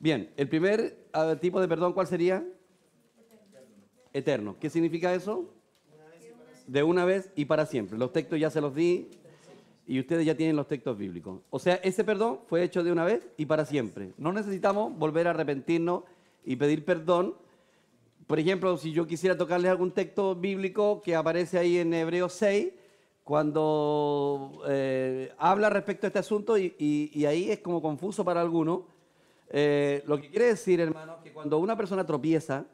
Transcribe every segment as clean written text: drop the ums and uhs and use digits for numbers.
Bien, el primer tipo de perdón, ¿cuál sería? Eterno. ¿Qué significa eso? De una vez y para siempre. Los textos ya se los di y ustedes ya tienen los textos bíblicos. O sea, ese perdón fue hecho de una vez y para siempre. No necesitamos volver a arrepentirnos y pedir perdón. Por ejemplo, si yo quisiera tocarles algún texto bíblico que aparece ahí en Hebreos 6, cuando habla respecto a este asunto y ahí es como confuso para algunos. Lo que quiere decir, hermanos, que cuando una persona tropieza,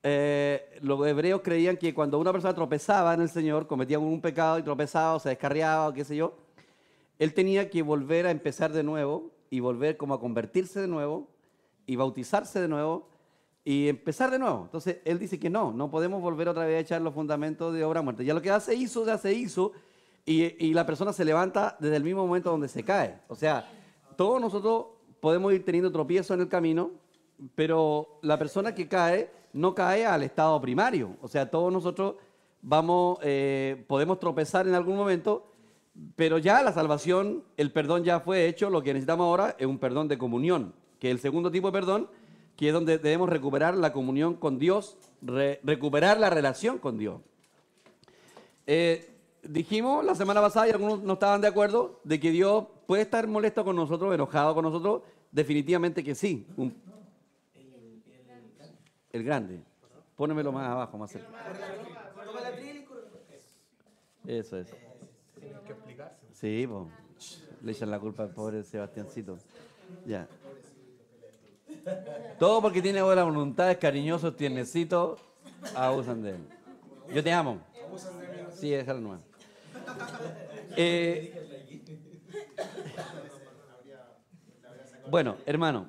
los hebreos creían que cuando una persona tropezaba en el Señor, cometía un pecado y tropezaba o se descarriaba o qué sé yo, él tenía que volver a empezar de nuevo y volver como a convertirse de nuevo y bautizarse de nuevo y empezar de nuevo. Entonces, él dice que no podemos volver otra vez a echar los fundamentos de obra muerta. Ya lo que ya se hizo y la persona se levanta desde el mismo momento donde se cae. O sea, todos nosotros podemos ir teniendo tropiezos en el camino, pero la persona que cae no cae al estado primario. O sea, todos nosotros podemos tropezar en algún momento, pero ya la salvación, el perdón ya fue hecho. Lo que necesitamos ahora es un perdón de comunión, que es el segundo tipo de perdón, que es donde debemos recuperar la comunión con Dios, recuperar la relación con Dios. Dijimos la semana pasada, y algunos no estaban de acuerdo, de que Dios puede estar molesto con nosotros, enojado con nosotros. Definitivamente que sí. El grande. Pónemelo más abajo, más cerca. Eso es. Tienen que explicarse. Sí, pues. Le echan la culpa al pobre Sebastiancito. Ya. Todo porque tiene buena voluntad, es cariñoso, tiernecito, abusan de él. Yo te amo. Sí, déjalo nomás. Bueno, hermano,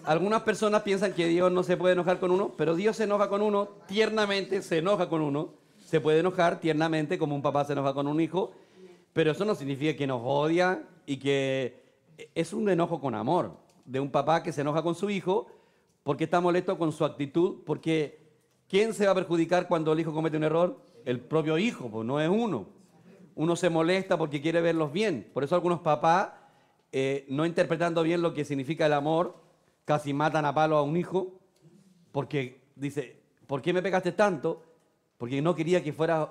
algunas personas piensan que Dios no se puede enojar con uno, pero Dios se enoja con uno, tiernamente se enoja con uno, se puede enojar tiernamente como un papá se enoja con un hijo, pero eso no significa que nos odia y que es un enojo con amor, de un papá que se enoja con su hijo porque está molesto con su actitud, porque ¿quién se va a perjudicar cuando el hijo comete un error? El propio hijo, pues no es uno. Uno se molesta porque quiere verlos bien. Por eso algunos papás, no interpretando bien lo que significa el amor, casi matan a palo a un hijo, porque dice, ¿por qué me pegaste tanto? Porque no quería que fueras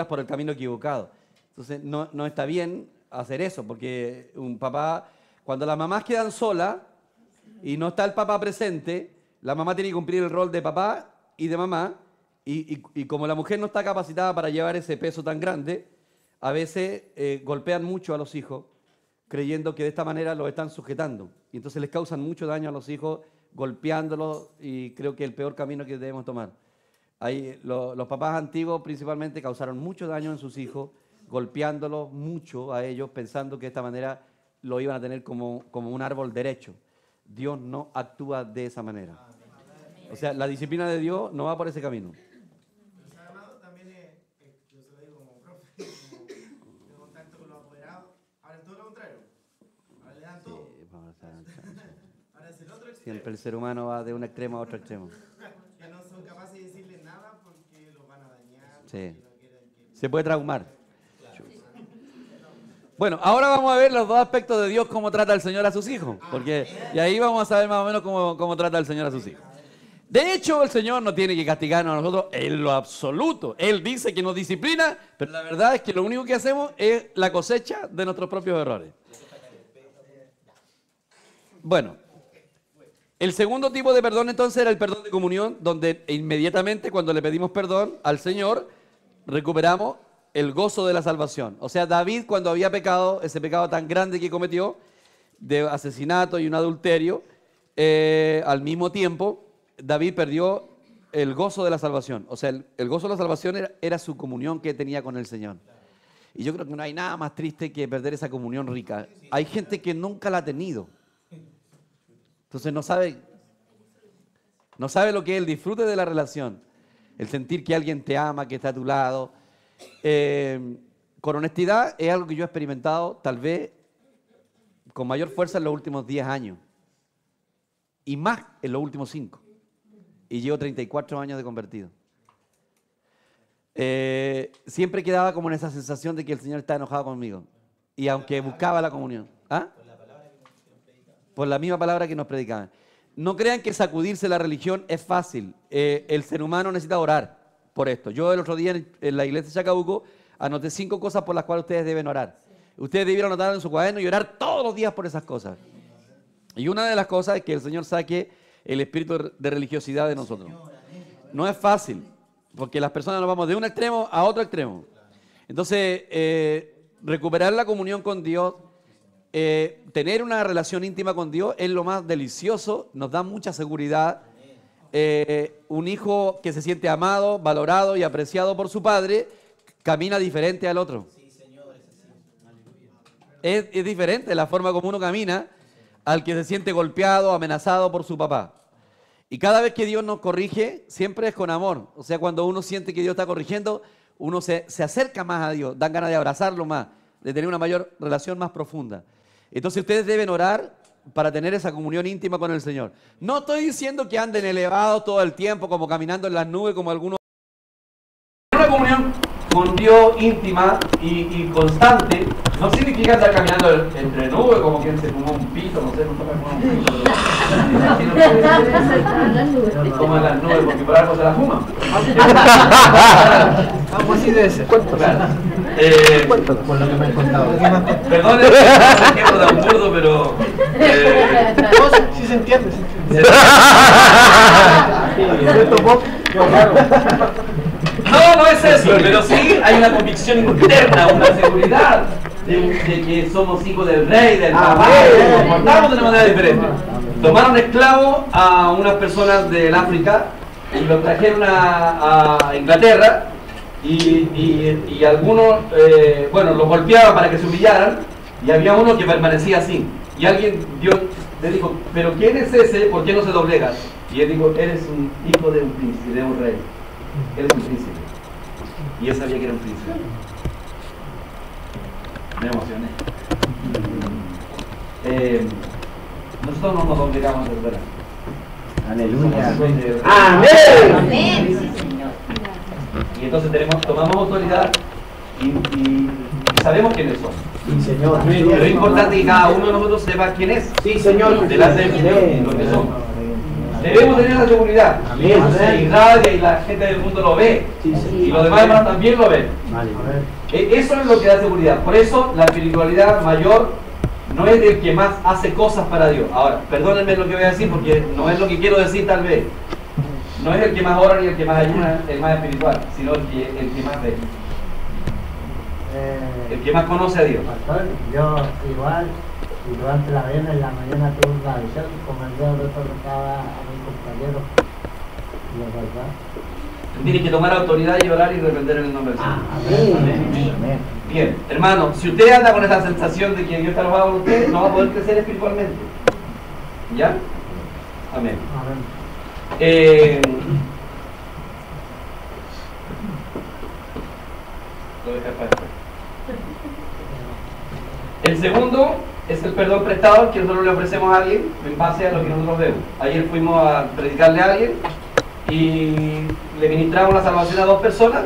por el camino equivocado. Entonces no está bien hacer eso, porque un papá, cuando las mamás quedan solas y no está el papá presente, la mamá tiene que cumplir el rol de papá y de mamá, y como la mujer no está capacitada para llevar ese peso tan grande, a veces golpean mucho a los hijos, creyendo que de esta manera los están sujetando. Y entonces les causan mucho daño a los hijos, golpeándolos, y creo que es el peor camino que debemos tomar. Ahí, los papás antiguos principalmente causaron mucho daño en sus hijos, golpeándolos mucho a ellos, pensando que de esta manera lo iban a tener como un árbol derecho. Dios no actúa de esa manera. O sea, la disciplina de Dios no va por ese camino. Siempre el ser humano va de un extremo a otro extremo. Que no son capaces de decirle nada porque los van a dañar. Sí. Se puede traumar. Bueno, ahora vamos a ver los dos aspectos de Dios, cómo trata el Señor a sus hijos. Y ahí vamos a saber más o menos cómo trata el Señor a sus hijos. De hecho, el Señor no tiene que castigarnos a nosotros en lo absoluto. Él dice que nos disciplina, pero la verdad es que lo único que hacemos es la cosecha de nuestros propios errores. Bueno. El segundo tipo de perdón entonces era el perdón de comunión, donde inmediatamente cuando le pedimos perdón al Señor, recuperamos el gozo de la salvación. O sea, David cuando había pecado, ese pecado tan grande que cometió, de asesinato y un adulterio, al mismo tiempo, David perdió el gozo de la salvación. O sea, el gozo de la salvación era su comunión que tenía con el Señor. Y yo creo que no hay nada más triste que perder esa comunión rica. Hay gente que nunca la ha tenido. Entonces no sabe lo que es el disfrute de la relación, el sentir que alguien te ama, que está a tu lado. Con honestidad es algo que yo he experimentado tal vez con mayor fuerza en los últimos 10 años y más en los últimos 5. Y llevo 34 años de convertido. Siempre quedaba como en esa sensación de que el Señor está enojado conmigo y aunque buscaba la comunión. ¿Ah? por la misma palabra que nos predicaban. No crean que sacudirse la religión es fácil. El ser humano necesita orar por esto. Yo el otro día en la iglesia de Chacabuco anoté 5 cosas por las cuales ustedes deben orar. Ustedes debieron anotar en su cuaderno y orar todos los días por esas cosas. Y una de las cosas es que el Señor saque el espíritu de religiosidad de nosotros. No es fácil, porque las personas nos vamos de un extremo a otro extremo. Entonces, recuperar la comunión con Dios, tener una relación íntima con Dios es lo más delicioso, nos da mucha seguridad. Un hijo que se siente amado, valorado y apreciado por su padre, camina diferente al otro. Es diferente la forma como uno camina al que se siente golpeado, amenazado por su papá. Y cada vez que Dios nos corrige, siempre es con amor. O sea, cuando uno siente que Dios está corrigiendo, uno se acerca más a Dios, dan ganas de abrazarlo más, de tener una mayor relación más profunda. Entonces ustedes deben orar para tener esa comunión íntima con el Señor. No estoy diciendo que anden elevados todo el tiempo, como caminando en las nubes, como algunos. Una comunión con Dios íntima y constante no significa estar caminando entre nubes como quien se fumó un pito, no sé, no toca fumar un pito. Como en las nubes, porque por algo se la fuman. Algo así debe ser. Claro. Por lo que me han contado. Perdón, es un ejemplo tan burdo, pero. Sí se entiende. No, no es eso, pero sí hay una convicción interna, una seguridad de que somos hijos del rey, del papá, nos comportamos de una manera diferente. Tomaron esclavos a unas personas del África y los trajeron a Inglaterra y algunos, bueno, los golpeaban para que se humillaran y había uno que permanecía así. Y alguien le dijo, ¿pero quién es ese? ¿Por qué no se doblega? Y él dijo, eres un hijo de un príncipe, de un rey. Eres un príncipe. Y él sabía que era un príncipe. Me emocioné. Nosotros no nos obligamos a esperar. Aleluya. ¡Amén! Y entonces tomamos autoridad y sabemos quiénes somos. Sí, Señor. Pero es importante que cada uno de nosotros sepa quién es. Sí, Señor. Delante de Dios, lo que somos. Debemos tener la seguridad. Amén. Se irradia y la gente del mundo lo ve. Sí, Y los demás hermanos también lo ven. Vale. Eso es lo que da seguridad. Por eso la espiritualidad mayor no es del que más hace cosas para Dios. Ahora, perdónenme lo que voy a decir porque no es lo que quiero decir tal vez. No es el que más ora ni el que más ayuna, el más espiritual, sino el que más ve. El que más conoce a Dios. Pastor, yo igual, y durante la vena en la mañana tuve una visión, como el dedo retornaba a mi compañero. Y es verdad. Tienes que tomar autoridad y orar y reprender en el nombre del Señor. Amén. Bien, hermano, si usted anda con esa sensación de que Dios está enojado con usted, no va a poder crecer espiritualmente. ¿Ya? Amén. Lo voy a dejar para después. El segundo es el perdón prestado que nosotros le ofrecemos a alguien en base a lo que nosotros vemos. Ayer fuimos a predicarle a alguien y le ministramos la salvación a 2 personas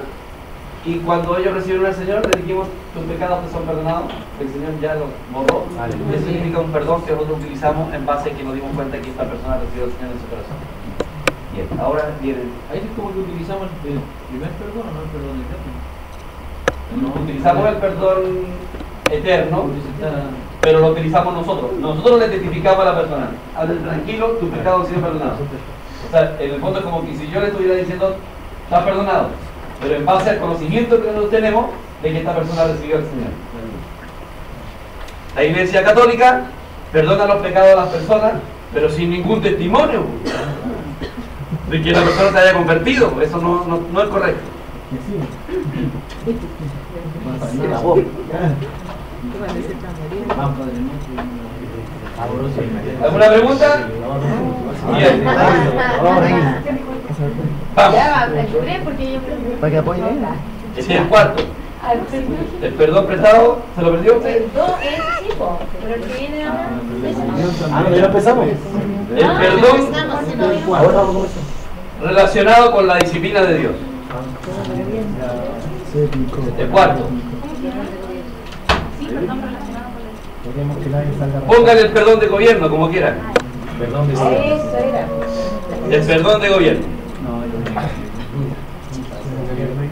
y cuando ellos recibieron al Señor le dijimos, tus pecados te son perdonados, el Señor ya los borró. Eso significa un perdón que nosotros utilizamos en base a que nos dimos cuenta que esta persona recibió al Señor en su corazón. Bien, ahora viene. Ahí es como que utilizamos el primer perdón, no el perdón eterno. Utilizamos el perdón eterno, pero lo utilizamos nosotros. Nosotros le testificamos a la persona, hazle tranquilo, tus pecados han sido perdonados. O sea, en el fondo es como que si yo le estuviera diciendo, estás perdonado, pero en base al conocimiento que nosotros tenemos de que esta persona recibió al Señor. La Iglesia Católica perdona los pecados de las personas, pero sin ningún testimonio de que la persona se haya convertido. Eso no es correcto. ¿Alguna pregunta? Bien. Vamos. Para que apoyen. Sí, el cuarto. El perdón prestado, ¿se lo perdió usted? Pero el que viene ahora No, ya empezamos. El perdón Ahora vamos con eso. relacionado con la disciplina de Dios. El cuarto. queremos que nadie salga. Pongan el perdón de gobierno, como quieran. Perdón, Eso era. El perdón de gobierno. No,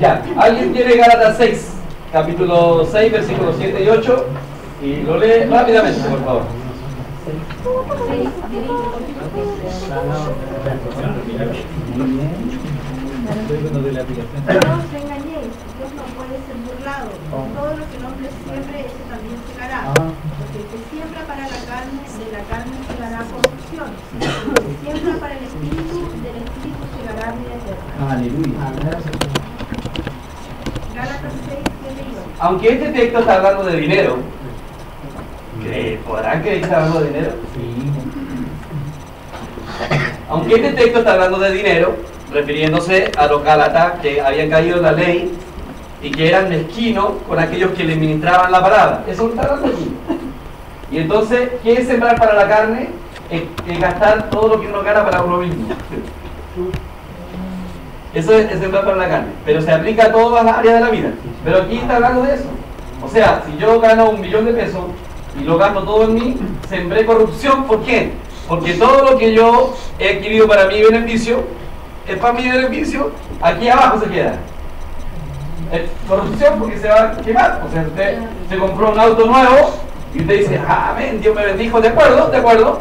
Ya, ¿alguien quiere Gálatas 6? Capítulo 6, versículos 7 y 8. Y lo lee rápidamente, por favor. Luego de la aplicación. No os engañéis, Dios no puede ser burlado. Todo lo que el hombre siembre, eso también segará. Porque el que siembra para la carne, de la carne segará corrupción. El que siembra para el espíritu, del espíritu segará vida eterna. Aleluya. Gálatas 6, 7 y 8. Aunque este texto está hablando de dinero, ¿podrán creer que está hablando de dinero? Aunque este texto está hablando de dinero, refiriéndose a los gálatas que habían caído en la ley y que eran mezquinos con aquellos que les ministraban la palabra. Eso está hablando aquí. Y entonces, ¿qué es sembrar para la carne? Es gastar todo lo que uno gana para uno mismo. Eso es sembrar para la carne. Pero se aplica a todas las áreas de la vida. Pero aquí está hablando de eso. O sea, si yo gano 1 millón de pesos y lo gasto todo en mí, sembré corrupción. ¿Por qué? Porque todo lo que yo he adquirido para mi beneficio, es para mi beneficio, aquí abajo se queda. Es corrupción porque se va a quemar. O sea, usted se compró un auto nuevo y usted dice, amén, Dios me bendijo, de acuerdo.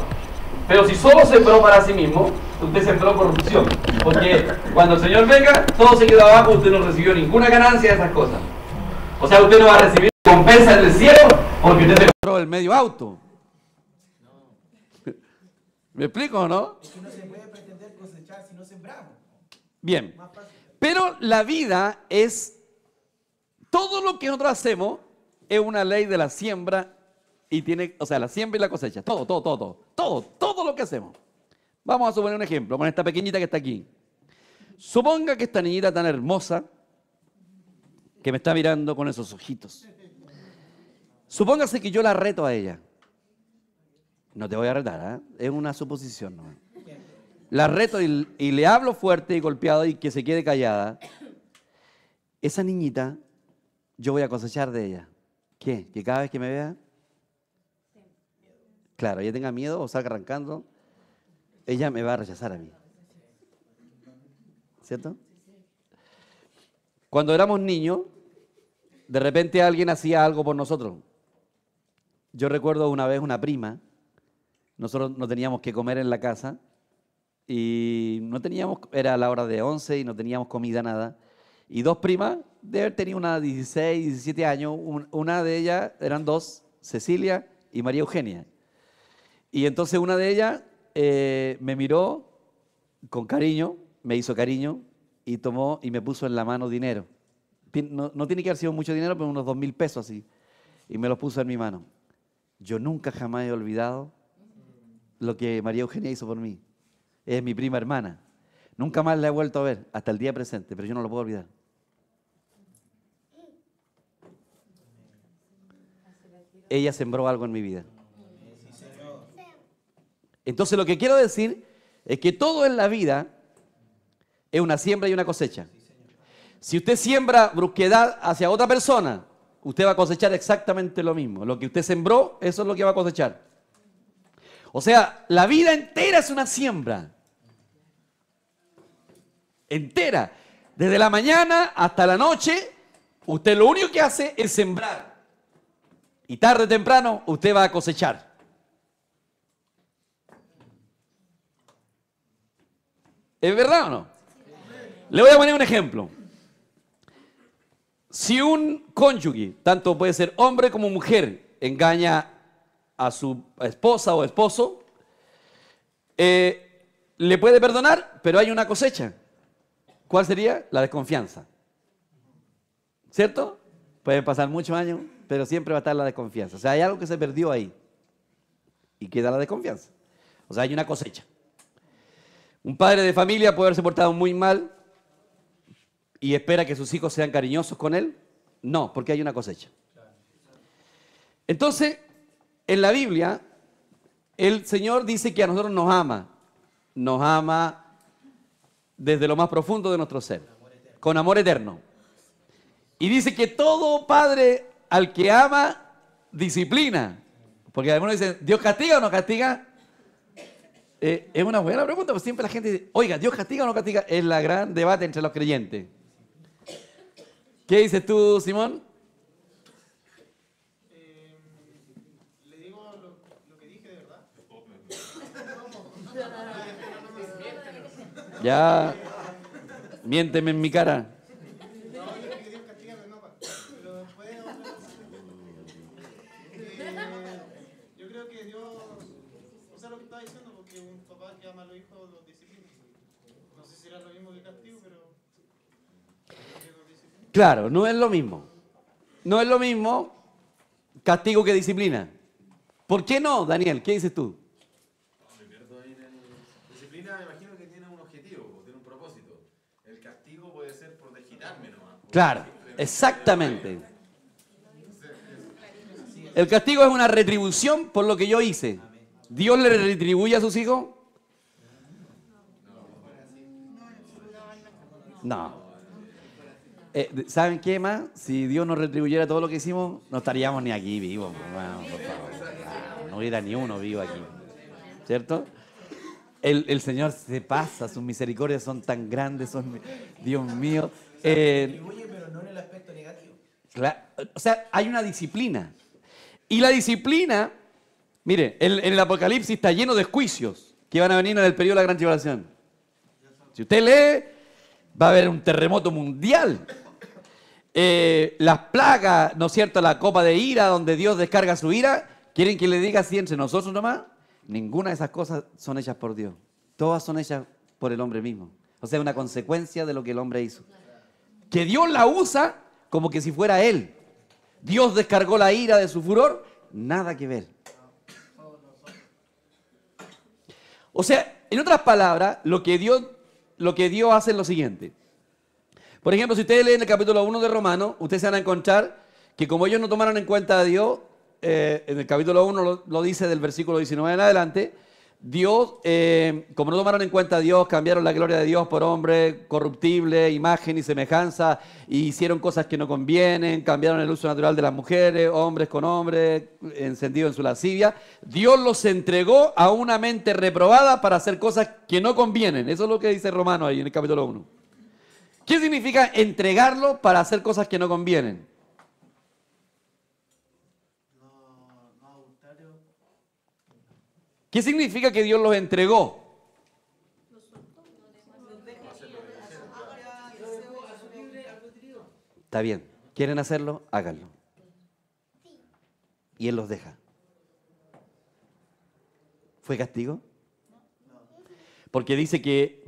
Pero si solo sembró para sí mismo, usted sembró corrupción. Porque cuando el Señor venga, todo se queda abajo, usted no recibió ninguna ganancia de esas cosas. O sea, usted no va a recibir recompensa en el cielo porque usted se compró el medio auto. ¿Me explico o no? Es que no se puede pretender cosechar si no sembramos. Bien, pero la vida es, todo lo que nosotros hacemos es una ley de la siembra y tiene, o sea, la siembra y la cosecha, todo lo que hacemos. Vamos a suponer un ejemplo con esta pequeñita que está aquí. Suponga que esta niñita tan hermosa que me está mirando con esos ojitos. Supóngase que yo la reto a ella. No te voy a retar, es una suposición, ¿no? La reto y le hablo fuerte y golpeado y que se quede callada. Esa niñita, yo voy a cosechar de ella. ¿Qué? ¿Que cada vez que me vea? Claro, ella tenga miedo o salga arrancando, ella me va a rechazar a mí. ¿Cierto? Cuando éramos niños, de repente alguien hacía algo por nosotros. Yo recuerdo una vez una prima. Nosotros no teníamos que comer en la casa y no teníamos, era la hora de 11 y no teníamos comida, nada. Y 2 primas, de haber tenido una 16, 17 años, una de ellas, eran 2, Cecilia y María Eugenia. Y entonces una de ellas me miró con cariño, me hizo cariño y tomó y me puso en la mano dinero. No tiene que haber sido mucho dinero, pero unos 2.000 pesos así. Y me los puso en mi mano. Yo nunca jamás he olvidado lo que María Eugenia hizo por mí. Es mi prima hermana. Nunca más la he vuelto a ver hasta el día presente, pero yo no lo puedo olvidar. Ella sembró algo en mi vida. Entonces lo que quiero decir es que todo en la vida es una siembra y una cosecha. Si usted siembra brusquedad hacia otra persona, usted va a cosechar exactamente lo mismo. Lo que usted sembró, eso es lo que va a cosechar. O sea, la vida entera es una siembra. Entera. Desde la mañana hasta la noche, usted lo único que hace es sembrar. Y tarde o temprano, usted va a cosechar. ¿Es verdad o no? Le voy a poner un ejemplo. Si un cónyuge, tanto puede ser hombre como mujer, engaña a su esposa o esposo, le puede perdonar, pero hay una cosecha. ¿Cuál sería? La desconfianza. ¿Cierto? Pueden pasar muchos años, pero siempre va a estar la desconfianza. O sea, hay algo que se perdió ahí y queda la desconfianza. O sea, hay una cosecha. Un padre de familia puede haberse portado muy mal y espera que sus hijos sean cariñosos con él. No, porque hay una cosecha. Entonces, en la Biblia, el Señor dice que a nosotros nos ama. Nos ama desde lo más profundo de nuestro ser, con amor eterno. Y dice que todo padre al que ama, disciplina. Porque algunos dicen, ¿Dios castiga o no castiga? Es una buena pregunta, porque siempre la gente dice, oiga, ¿Dios castiga o no castiga? Es la gran debate entre los creyentes. ¿Qué dices tú, Simón? Le digo lo que dije de verdad. Ya, miénteme en mi cara. No, yo creo que Dios castiga, pero no, pero después yo creo que Dios, o sea, lo que estaba diciendo, porque un papá que ama a los hijos los disciplina. No sé si era lo mismo que castigo, pero Claro, no es lo mismo. No es lo mismo castigo que disciplina. ¿Por qué no, Daniel? ¿Qué dices tú? me pierdo ahí en el... Disciplina, me imagino que tiene un objetivo, tiene un propósito. El castigo puede ser por desquitarme nomás. Claro, exactamente. El castigo es una retribución por lo que yo hice. ¿Dios le retribuye a sus hijos? No. ¿Saben qué más? Si Dios nos retribuyera todo lo que hicimos, no estaríamos ni aquí vivos. Bueno, por favor. No hubiera ni uno vivo aquí. ¿Cierto? El Señor se pasa, sus misericordias son tan grandes, son, Dios mío. Retribuye, pero no en el aspecto negativo. O sea, hay una disciplina. Y la disciplina, mire, en el Apocalipsis está lleno de juicios que van a venir en el periodo de la Gran Tribulación. Si usted lee, va a haber un terremoto mundial. Las plagas, ¿no es cierto? La copa de ira, donde Dios descarga su ira. ¿Quieren que le diga así entre nosotros nomás? Ninguna de esas cosas son hechas por Dios. Todas son hechas por el hombre mismo. O sea, una consecuencia de lo que el hombre hizo. Que Dios la usa como que si fuera Él. Dios descargó la ira de su furor. Nada que ver. O sea, en otras palabras, lo que Dios hace es lo siguiente. Por ejemplo, si ustedes leen el capítulo 1 de Romanos, ustedes se van a encontrar que como ellos no tomaron en cuenta a Dios, en el capítulo 1 lo dice del versículo 19 en adelante, Dios, como no tomaron en cuenta a Dios, cambiaron la gloria de Dios por hombre corruptible, imagen y semejanza, y hicieron cosas que no convienen, cambiaron el uso natural de las mujeres, hombres con hombres, encendido en su lascivia. Dios los entregó a una mente reprobada para hacer cosas que no convienen. Eso es lo que dice Romanos ahí en el capítulo 1. ¿Qué significa entregarlo para hacer cosas que no convienen? ¿Qué significa que Dios los entregó? Está bien. ¿Quieren hacerlo? Háganlo. Y Él los deja. ¿Fue castigo? Porque dice que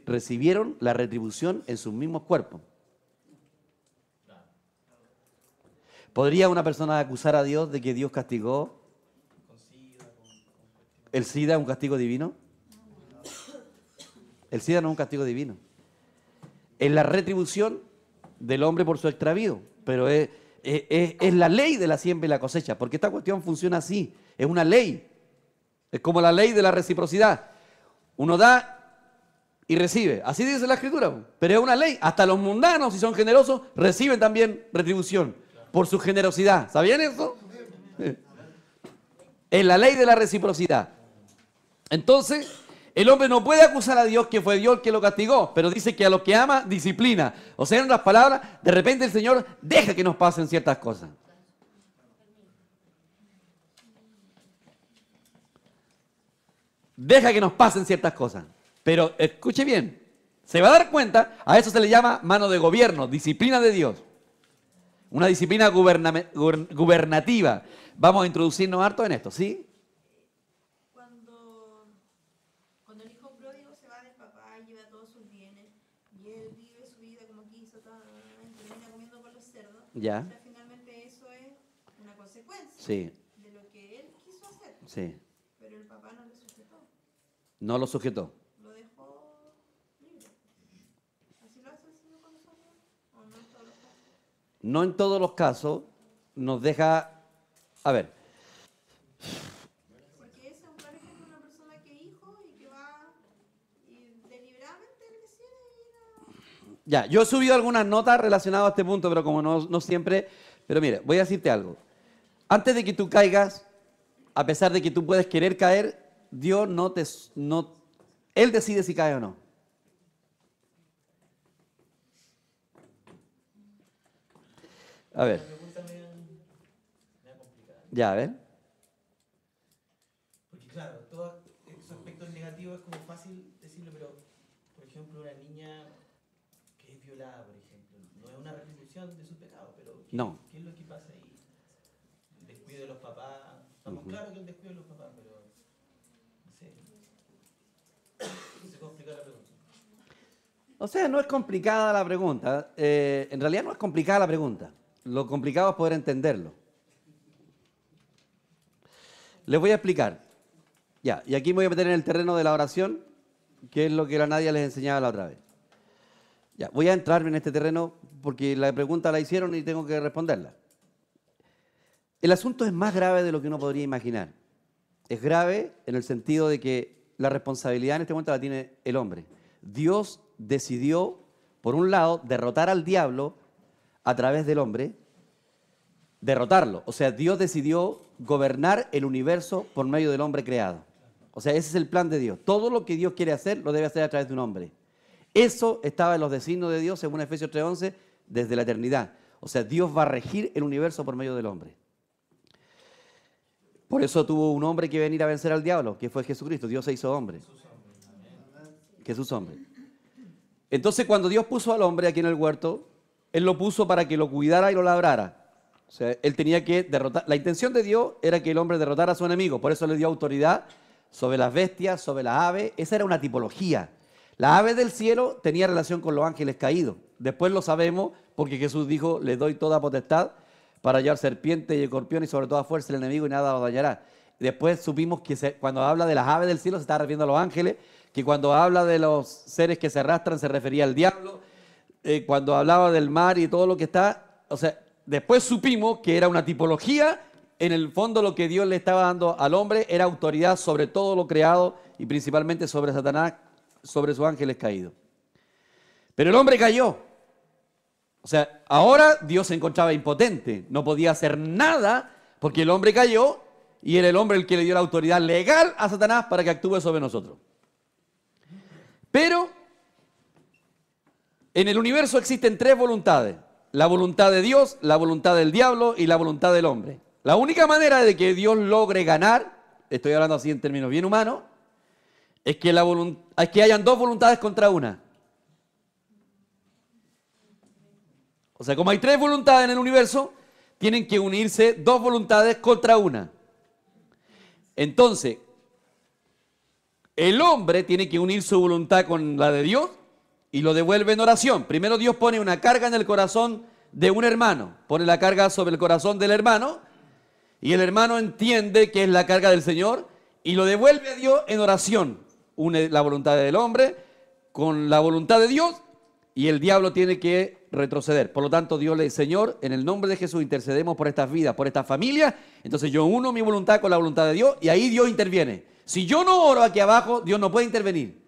recibieron la retribución en sus mismos cuerpos. ¿Podría una persona acusar a Dios de que Dios castigó? ¿El SIDA es un castigo divino? El SIDA no es un castigo divino. Es la retribución del hombre por su extravío. Pero es la ley de la siembra y la cosecha. Porque esta cuestión funciona así. Es una ley. Es como la ley de la reciprocidad. Uno da y recibe. Así dice la Escritura. Pero es una ley. Hasta los mundanos, si son generosos, reciben también retribución por su generosidad. ¿Sabían eso? Es la ley de la reciprocidad. Entonces, el hombre no puede acusar a Dios que fue Dios el que lo castigó, pero dice que a los que ama, disciplina. O sea, en otras palabras, de repente el Señor deja que nos pasen ciertas cosas. Deja que nos pasen ciertas cosas. Pero escuche bien, se va a dar cuenta, a eso se le llama mano de gobierno, disciplina de Dios. Una disciplina gubernativa. Vamos a introducirnos harto en esto, ¿sí? Cuando el hijo pródigo se va del papá, lleva todos sus bienes, y él vive su vida como quiso, termina comiendo con los cerdos. Ya. O sea, finalmente eso es una consecuencia Sí. de lo que él quiso hacer. Sí. Pero el papá no le sujetó, No lo sujetó. lo dejó libre. ¿Así lo hace el Señor con nosotros? ¿O no en todos los casos? No en todos los casos nos deja... A ver, Porque ese es un claro ejemplo de una persona que es hijo y que va y deliberadamente le decide ya, yo he subido algunas notas relacionadas a este punto, pero como no siempre... Pero mira, voy a decirte algo. Antes de que tú caigas a pesar de que tú puedes querer caer, Dios Él decide si cae o no. A ver. La pregunta me ha complicado. Ya, a ver. Porque claro, todos esos aspectos negativos es como fácil decirlo, pero por ejemplo una niña que es violada, por ejemplo, no es una retribución de su pecado, pero No. ¿qué es lo que pasa ahí? El descuido de los papás, estamos claros que el descuido de los papás, pero no sé. Se complica la pregunta. O sea, no es complicada la pregunta. En realidad no es complicada la pregunta. Lo complicado es poder entenderlo. Les voy a explicar. Ya, y aquí me voy a meter en el terreno de la oración, que es lo que la Nadia les enseñaba la otra vez. Ya, voy a entrar en este terreno porque la pregunta la hicieron y tengo que responderla. El asunto es más grave de lo que uno podría imaginar. Es grave en el sentido de que la responsabilidad en este momento la tiene el hombre. Dios decidió, por un lado, derrotar al diablo a través del hombre, derrotarlo. O sea, Dios decidió gobernar el universo por medio del hombre creado. O sea, ese es el plan de Dios. Todo lo que Dios quiere hacer, lo debe hacer a través de un hombre. Eso estaba en los designios de Dios, según Efesios 3:11, desde la eternidad. O sea, Dios va a regir el universo por medio del hombre. Por eso tuvo un hombre que venir a vencer al diablo, que fue Jesucristo. Dios se hizo hombre. Jesús hombre. Entonces, cuando Dios puso al hombre aquí en el huerto, Él lo puso para que lo cuidara y lo labrara. O sea, Él tenía que derrotar. La intención de Dios era que el hombre derrotara a su enemigo. Por eso le dio autoridad sobre las bestias, sobre las aves. Esa era una tipología. Las aves del cielo tenía relación con los ángeles caídos. Después lo sabemos porque Jesús dijo, les doy toda potestad para llevar serpientes y escorpiones y sobre toda fuerza el enemigo y nada lo dañará. Después supimos que cuando habla de las aves del cielo se está refiriendo a los ángeles, que cuando habla de los seres que se arrastran se refería al diablo, cuando hablaba del mar y todo lo que está, o sea, después supimos que era una tipología, en el fondo lo que Dios le estaba dando al hombre era autoridad sobre todo lo creado y principalmente sobre Satanás, sobre sus ángeles caídos. Pero el hombre cayó. O sea, ahora Dios se encontraba impotente, no podía hacer nada porque el hombre cayó y era el hombre el que le dio la autoridad legal a Satanás para que actúe sobre nosotros. Pero en el universo existen tres voluntades: la voluntad de Dios, la voluntad del diablo y la voluntad del hombre. La única manera de que Dios logre ganar, estoy hablando así en términos bien humanos, es que hayan dos voluntades contra una. O sea, como hay tres voluntades en el universo, tienen que unirse dos voluntades contra una. Entonces, el hombre tiene que unir su voluntad con la de Dios y lo devuelve en oración. Primero Dios pone una carga en el corazón de un hermano, pone la carga sobre el corazón del hermano y el hermano entiende que es la carga del Señor y lo devuelve a Dios en oración. Une la voluntad del hombre con la voluntad de Dios y el diablo tiene que retroceder. Por lo tanto, Dios le dice, Señor, en el nombre de Jesús intercedemos por estas vidas, por estas familias. Entonces yo uno mi voluntad con la voluntad de Dios y ahí Dios interviene. Si yo no oro aquí abajo, Dios no puede intervenir.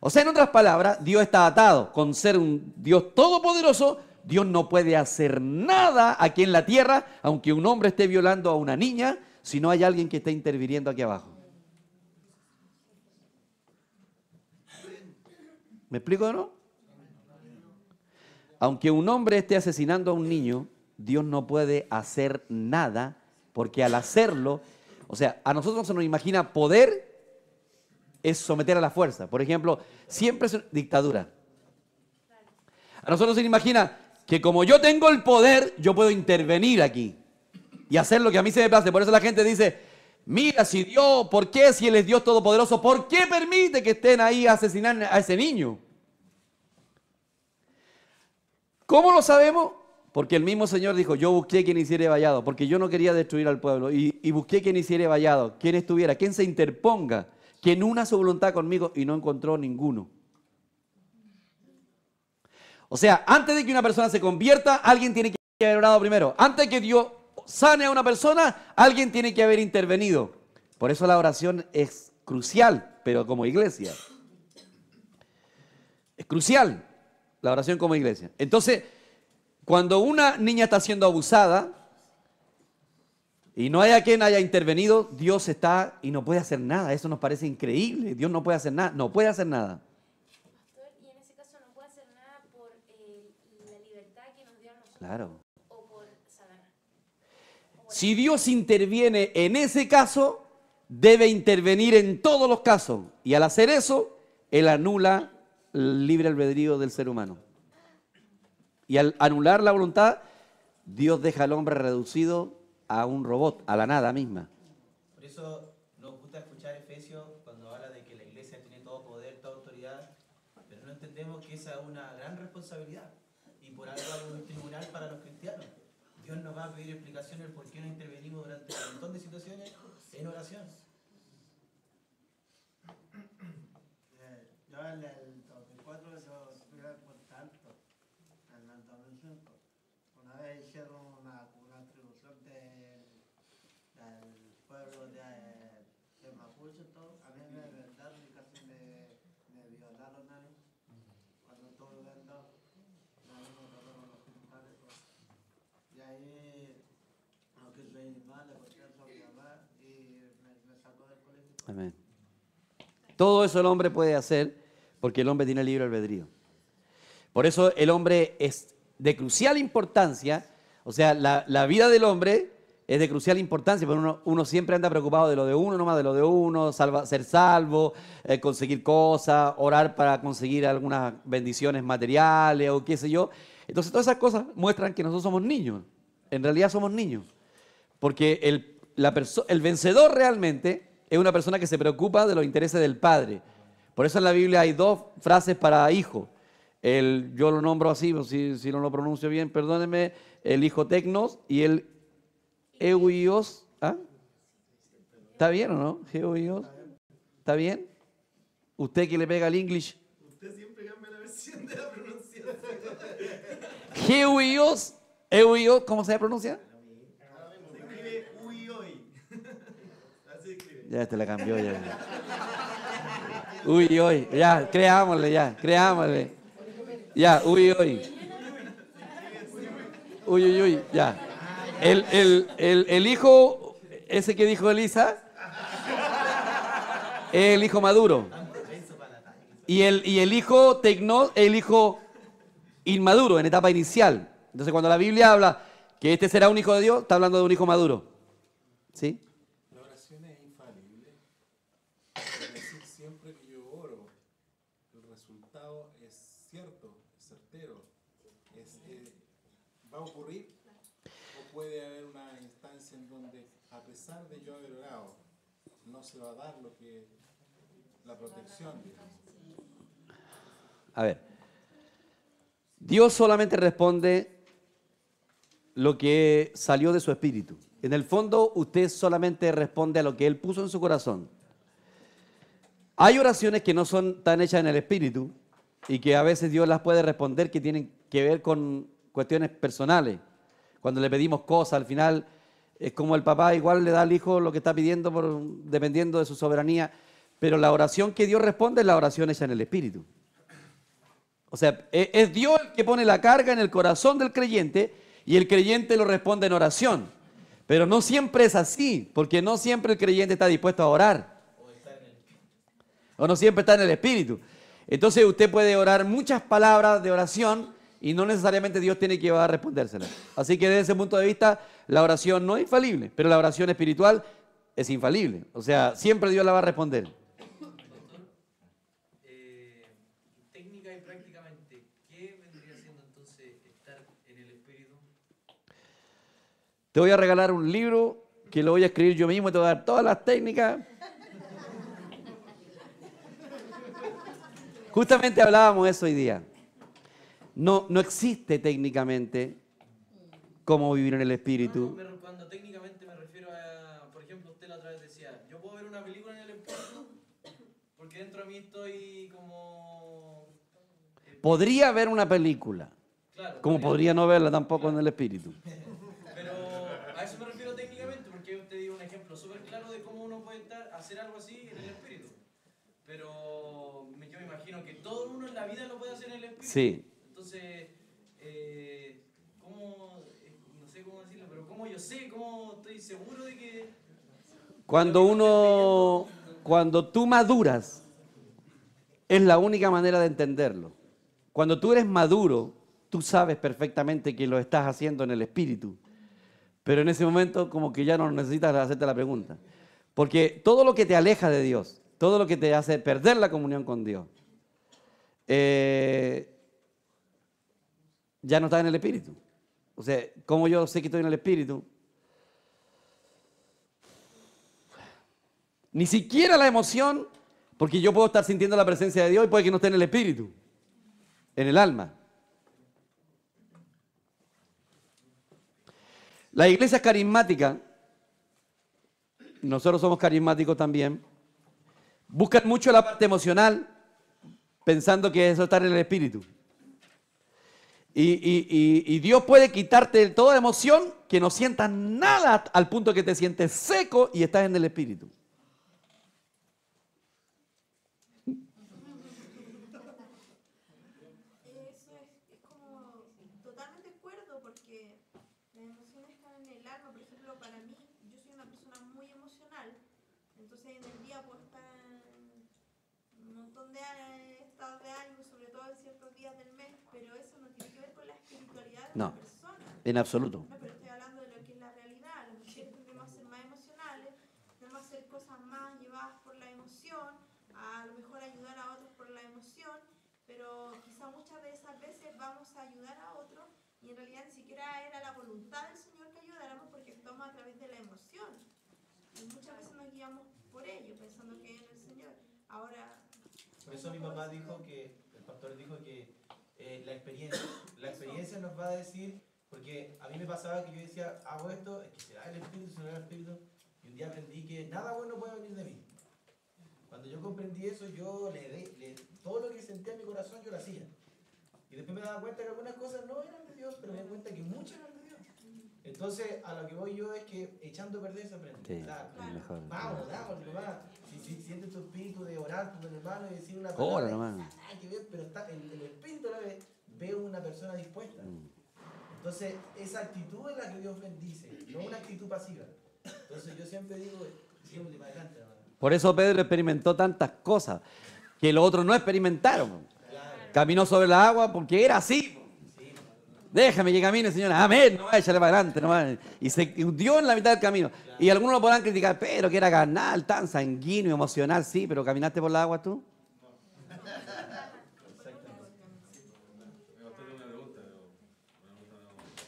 O sea, en otras palabras, Dios está atado. Con ser un Dios todopoderoso, Dios no puede hacer nada aquí en la tierra, aunque un hombre esté violando a una niña, si no hay alguien que esté interviniendo aquí abajo. ¿Me explico o no? Aunque un hombre esté asesinando a un niño, Dios no puede hacer nada, porque al hacerlo, o sea, a nosotros no se nos imagina poder es someter a la fuerza. Por ejemplo, siempre es dictadura. A nosotros se nos imagina que como yo tengo el poder, yo puedo intervenir aquí y hacer lo que a mí se me place. Por eso la gente dice, mira, si Dios, ¿por qué si Él es Dios todopoderoso? ¿Por qué permite que estén ahí a asesinar a ese niño? ¿Cómo lo sabemos? Porque el mismo Señor dijo, yo busqué quien hiciere vallado, porque yo no quería destruir al pueblo, y busqué quien hiciere vallado, quien estuviera, quien se interponga, quien una su voluntad conmigo, y no encontró ninguno. O sea, antes de que una persona se convierta, alguien tiene que haber orado primero. Antes de que Dios sane a una persona, alguien tiene que haber intervenido. Por eso la oración es crucial, pero como iglesia. Es crucial la oración como iglesia. Entonces, cuando una niña está siendo abusada, y no haya quien haya intervenido, Dios está y no puede hacer nada. Eso nos parece increíble. Dios no puede hacer nada, no puede hacer nada. Pastor, y en ese caso no puede hacer nada por la libertad que nos dio a nosotros. Claro. O por Satanás. Si Dios interviene en ese caso, debe intervenir en todos los casos. Y al hacer eso, Él anula el libre albedrío del ser humano. Y al anular la voluntad, Dios deja al hombre reducido a un robot, a la nada misma. Por eso nos gusta escuchar Efesios cuando habla de que la iglesia tiene todo poder, toda autoridad, pero no entendemos que esa es una gran responsabilidad. Y por algo hay un tribunal para los cristianos. Dios nos va a pedir explicaciones por qué no intervenimos durante un montón de situaciones en oración. Yo en el 2004 yo estuve por tanto, en el 2005. Una vez hicieron una atribución del pueblo de Mapuche y todo. A mí me inventaron y casi me violaron a mí. Cuando estuve viendo, a mí me tocaron los genitales. Y ahí no quise ir más, le conté eso a mi mamá y me sacó del colegio. Amén. Todo eso el hombre puede hacer porque el hombre tiene libre albedrío. Por eso el hombre es de crucial importancia, o sea, la vida del hombre es de crucial importancia, pero uno siempre anda preocupado de lo de uno, nomás de lo de uno, ser salvo, conseguir cosas, orar para conseguir algunas bendiciones materiales o qué sé yo. Entonces todas esas cosas muestran que nosotros somos niños. En realidad somos niños. Porque el vencedor realmente es una persona que se preocupa de los intereses del Padre. Por eso en la Biblia hay dos frases para hijo. Yo lo nombro así, si no lo pronuncio bien, perdónenme, el hijo tecnos y el euios. ¿Ah? ¿Está bien o no? Euios. ¿Está bien? ¿Usted que le pega al English? Usted siempre cambia la versión de la pronunciación. Euios, ¿cómo se pronuncia? Se escribe uy hoy. Así escribe. Ya este la cambió ya. Uy, ya, creámosle. Ya, uy. Uy, ya. El hijo, ese que dijo Elisa, es el hijo maduro. Y el hijo tecno, el hijo inmaduro, en etapa inicial. Entonces cuando la Biblia habla que este será un hijo de Dios, está hablando de un hijo maduro. ¿Sí? La oración es infalible. Es decir, siempre que yo oro, el resultado es cierto, es certero. ¿Va a ocurrir? ¿O puede haber una instancia en donde, a pesar de yo haber orado, no se va a dar la protección, digamos? A ver, Dios solamente responde lo que salió de su espíritu. En el fondo, usted solamente responde a lo que Él puso en su corazón. Hay oraciones que no son tan hechas en el espíritu y que a veces Dios las puede responder que tienen que ver con cuestiones personales. Cuando le pedimos cosas, al final es como el papá igual le da al hijo lo que está pidiendo dependiendo de su soberanía, pero la oración que Dios responde es la oración hecha en el espíritu. O sea, es Dios el que pone la carga en el corazón del creyente y el creyente lo responde en oración. Pero no siempre es así, porque no siempre el creyente está dispuesto a orar. O no siempre está en el espíritu. Entonces usted puede orar muchas palabras de oración y no necesariamente Dios tiene que a respondérselas. Así que desde ese punto de vista, la oración no es infalible, pero la oración espiritual es infalible. O sea, siempre Dios la va a responder. Técnica y prácticamente, ¿qué vendría siendo entonces estar en el espíritu? Te voy a regalar un libro que lo voy a escribir yo mismo y te voy a dar todas las técnicas. Justamente hablábamos eso hoy día. No existe técnicamente cómo vivir en el espíritu. No, cuando técnicamente me refiero a, por ejemplo, usted la otra vez decía, yo puedo ver una película en el espíritu porque dentro de mí estoy como... Podría ver una película, Claro, como podría no verla tampoco en el espíritu. Pero a eso me refiero técnicamente, porque usted dio un ejemplo súper claro de cómo uno puede hacer algo así en el espíritu. Pero yo me imagino que todo uno en la vida lo puede hacer en el espíritu. Sí. Entonces, ¿cómo? No sé cómo decirlo, pero ¿cómo yo sé cómo estoy seguro de que... Cuando tú maduras, es la única manera de entenderlo. Cuando tú eres maduro, tú sabes perfectamente que lo estás haciendo en el espíritu. Pero en ese momento como que ya no necesitas hacerte la pregunta. Porque todo lo que te aleja de Dios, todo lo que te hace perder la comunión con Dios, ya no está en el espíritu. O sea, ¿cómo yo sé que estoy en el espíritu? Ni siquiera la emoción, porque yo puedo estar sintiendo la presencia de Dios y puede que no esté en el espíritu, en el alma. La iglesia es carismática, nosotros somos carismáticos también, buscan mucho la parte emocional, pensando que eso está en el espíritu. Y Dios puede quitarte toda emoción, que no sientas nada al punto que te sientes seco y estás en el espíritu. Eso es como totalmente de acuerdo, porque las emociones están en el alma. Por ejemplo, para mí, yo soy una persona muy emocional, entonces en el día puedo estar en un montón de estados de ánimo, sobre todo en ciertos días del mes, pero eso no tiene que ver con la espiritualidad de No, la persona. en absoluto. No, pero estoy hablando de lo que es la realidad. Las mujeres tendemos a ser más emocionales, tendemos a hacer cosas más llevadas por la emoción, a lo mejor ayudar a otros por la emoción, pero quizá muchas de esas veces vamos a ayudar a otros y en realidad ni siquiera era la voluntad del Señor que ayudáramos, porque actuamos a través de la emoción. Y muchas veces nos guiamos por ello, pensando que es el Señor. Ahora... Por eso mi papá dijo que, el pastor dijo que la experiencia nos va a decir, porque a mí me pasaba que yo decía, hago esto, es que será el espíritu, será el espíritu, y un día aprendí que nada bueno puede venir de mí. Cuando yo comprendí eso, yo todo lo que sentía en mi corazón yo lo hacía. Y después me daba cuenta que algunas cosas no eran de Dios, pero me di cuenta que muchas eran de Dios. Entonces, a lo que voy yo es que echando a perder se aprende. Sí, Claro, mejor. vamos, nomás. Si sientes tu espíritu de orar con el hermano y decir una Ora palabra, nomás. hay que ver, pero está el espíritu a la vez, veo una persona dispuesta. Entonces, esa actitud es la que Dios bendice, no una actitud pasiva. Entonces, yo siempre digo, siempre para adelante. Por eso Pedro experimentó tantas cosas que los otros no experimentaron. Caminó sobre la agua porque era así. Déjame que camine, señora. Amén. No, échale para adelante. No, y se hundió en la mitad del camino. Y algunos lo podrán criticar, pero que era carnal, tan sanguíneo, emocional, sí, pero ¿caminaste por la agua tú?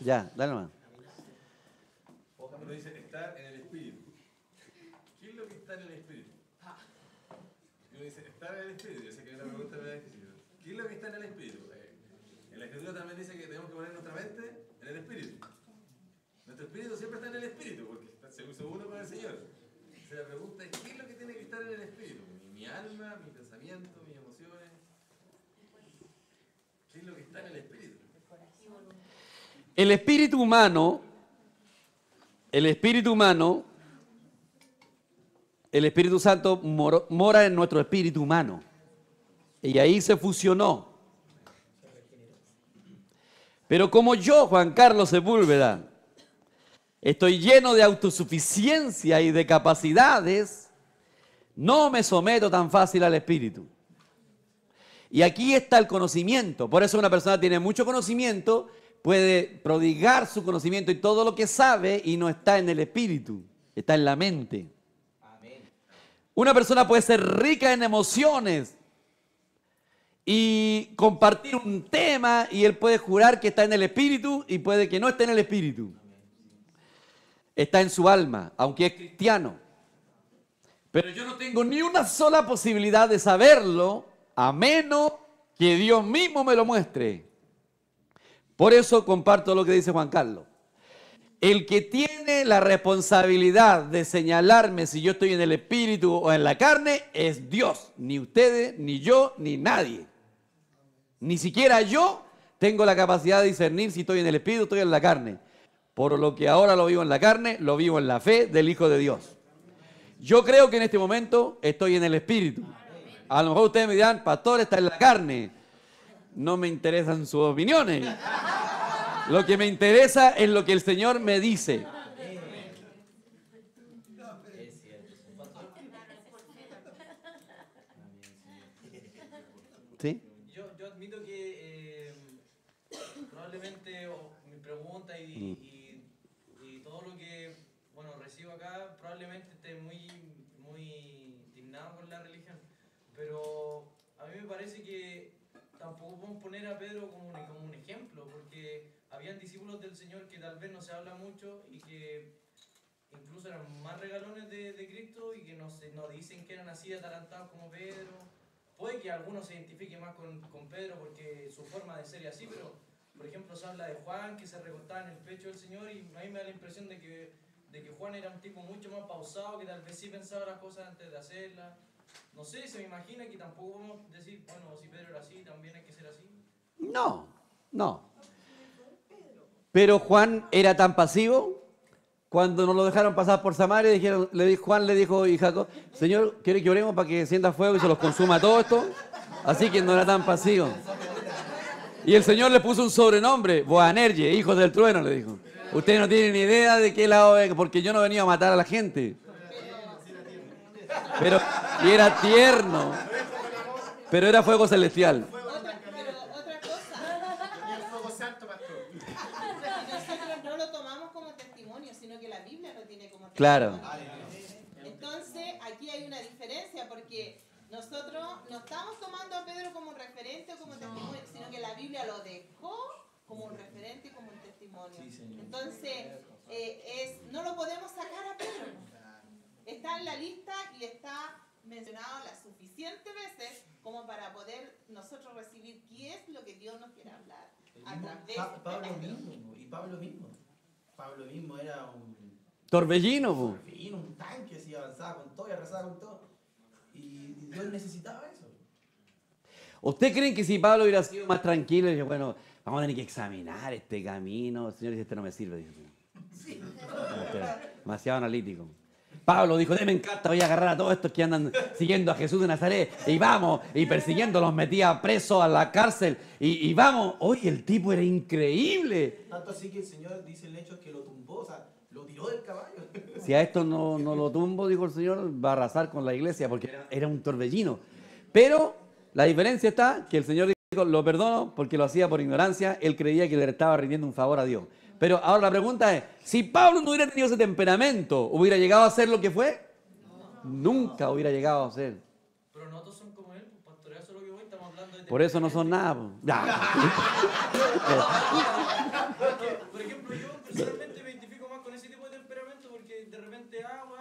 Ya, dale nomás. Uno dice estar en el espíritu. ¿Qué es lo que está en el espíritu? Uno dice estar en el espíritu. Yo sé que es una pregunta muy difícil. ¿Qué es lo que está en el espíritu? En la escritura también dice que tenemos que poner nuestra mente en el espíritu. Nuestro espíritu siempre está en el espíritu, porque se usa uno con el Señor. Entonces la pregunta es, ¿qué es lo que tiene que estar en el espíritu? Mi alma, mi pensamiento, mis emociones. ¿Qué es lo que está en el espíritu? El espíritu humano, el Espíritu Santo mora en nuestro espíritu humano. Y ahí se fusionó. Pero como yo, Juan Carlos Sepúlveda, estoy lleno de autosuficiencia y de capacidades, no me someto tan fácil al espíritu. Y aquí está el conocimiento. Por eso una persona tiene mucho conocimiento, puede prodigar su conocimiento y todo lo que sabe y no está en el espíritu, está en la mente. Una persona puede ser rica en emociones y compartir un tema y él puede jurar que está en el espíritu y puede que no esté en el espíritu. Está en su alma, aunque es cristiano. Pero yo no tengo ni una sola posibilidad de saberlo a menos que Dios mismo me lo muestre. Por eso comparto lo que dice Juan Carlos. El que tiene la responsabilidad de señalarme si yo estoy en el espíritu o en la carne es Dios. Ni ustedes, ni yo, ni nadie. Ni siquiera yo tengo la capacidad de discernir si estoy en el espíritu o estoy en la carne. Por lo que ahora lo vivo en la carne, lo vivo en la fe del Hijo de Dios. Yo creo que en este momento estoy en el espíritu. A lo mejor ustedes me dirán, pastor, está en la carne. No me interesan sus opiniones. Lo que me interesa es lo que el Señor me dice. ¿Sí? Yo admito que probablemente mi pregunta y todo lo que bueno recibo acá probablemente esté muy indignado con la religión, pero a mí me parece que tampoco podemos poner a Pedro como un ejemplo, porque habían discípulos del Señor que tal vez no se habla mucho y que incluso eran más regalones de Cristo y que no dicen que eran así atarantados como Pedro. Puede que algunos se identifiquen más con Pedro porque su forma de ser y así, pero por ejemplo se habla de Juan que se recostaba en el pecho del Señor y a mí me da la impresión de que Juan era un tipo mucho más pausado, que tal vez sí pensaba las cosas antes de hacerlas. No sé, se me imagina que tampoco podemos decir, bueno, si Pedro era así, también hay que ser así. No, no. Pero Juan era tan pasivo, cuando no lo dejaron pasar por Samaria, Juan le dijo a Jacob, Señor, ¿quiere que oremos para que sienta fuego y se los consuma todo esto? Así que no era tan pasivo. Y el Señor le puso un sobrenombre, Boanerges, hijos del trueno, le dijo. Ustedes no tienen ni idea de qué lado es, porque yo no venía a matar a la gente. Pero, y era tierno. Pero era fuego celestial. Otra cosa. El fuego santo, pastor. Nosotros no lo tomamos como testimonio, sino que la Biblia lo tiene como testimonio. Claro. Entonces, aquí hay una diferencia, porque nosotros no estamos tomando a Pedro como un referente o como testimonio, sino que la Biblia lo dejó como un referente y como un testimonio. Entonces, no lo podemos sacar a Pedro. Está en la lista y está mencionado las suficientes veces como para poder nosotros recibir qué es lo que Dios nos quiere hablar a través de Pablo mismo era un Torbellino, po. un tanque, así avanzaba con todo y arrasaba con todo. Y Dios necesitaba eso. ¿Usted cree que si Pablo hubiera sido más tranquilo y dice, bueno, vamos a tener que examinar este camino? El Señor dice, este no me sirve. Dijo, Sí. demasiado analítico. Pablo dijo, me encanta, voy a agarrar a todos estos que andan siguiendo a Jesús de Nazaret y vamos, y persiguiendo, los metía presos a la cárcel y vamos. Oye, el tipo era increíble. Tanto así que el Señor dice el hecho que lo tumbó, o sea, lo tiró del caballo. Si a esto no lo tumbo, dijo el Señor, va a arrasar con la iglesia porque era un torbellino. Pero la diferencia está que el Señor dijo, lo perdono porque lo hacía por ignorancia, él creía que le estaba rindiendo un favor a Dios. Pero ahora la pregunta es, si Pablo no hubiera tenido ese temperamento, ¿hubiera llegado a ser lo que fue? Nunca hubiera llegado a ser. Pero no todos son como él, pues pastor, eso es lo que hoy estamos hablando de... Por eso no son nada. Po. Por ejemplo, yo personalmente me identifico más con ese tipo de temperamento porque de repente hago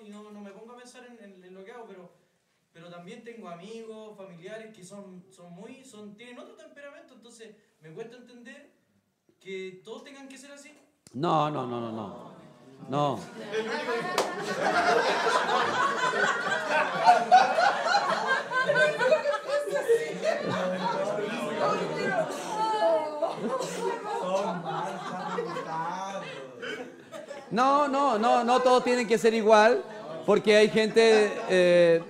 y no me pongo a pensar en lo que hago, pero también tengo amigos, familiares que tienen otro temperamento, entonces me cuesta entender que todos tengan que ser así. No. No todos tienen que ser igual, porque hay gente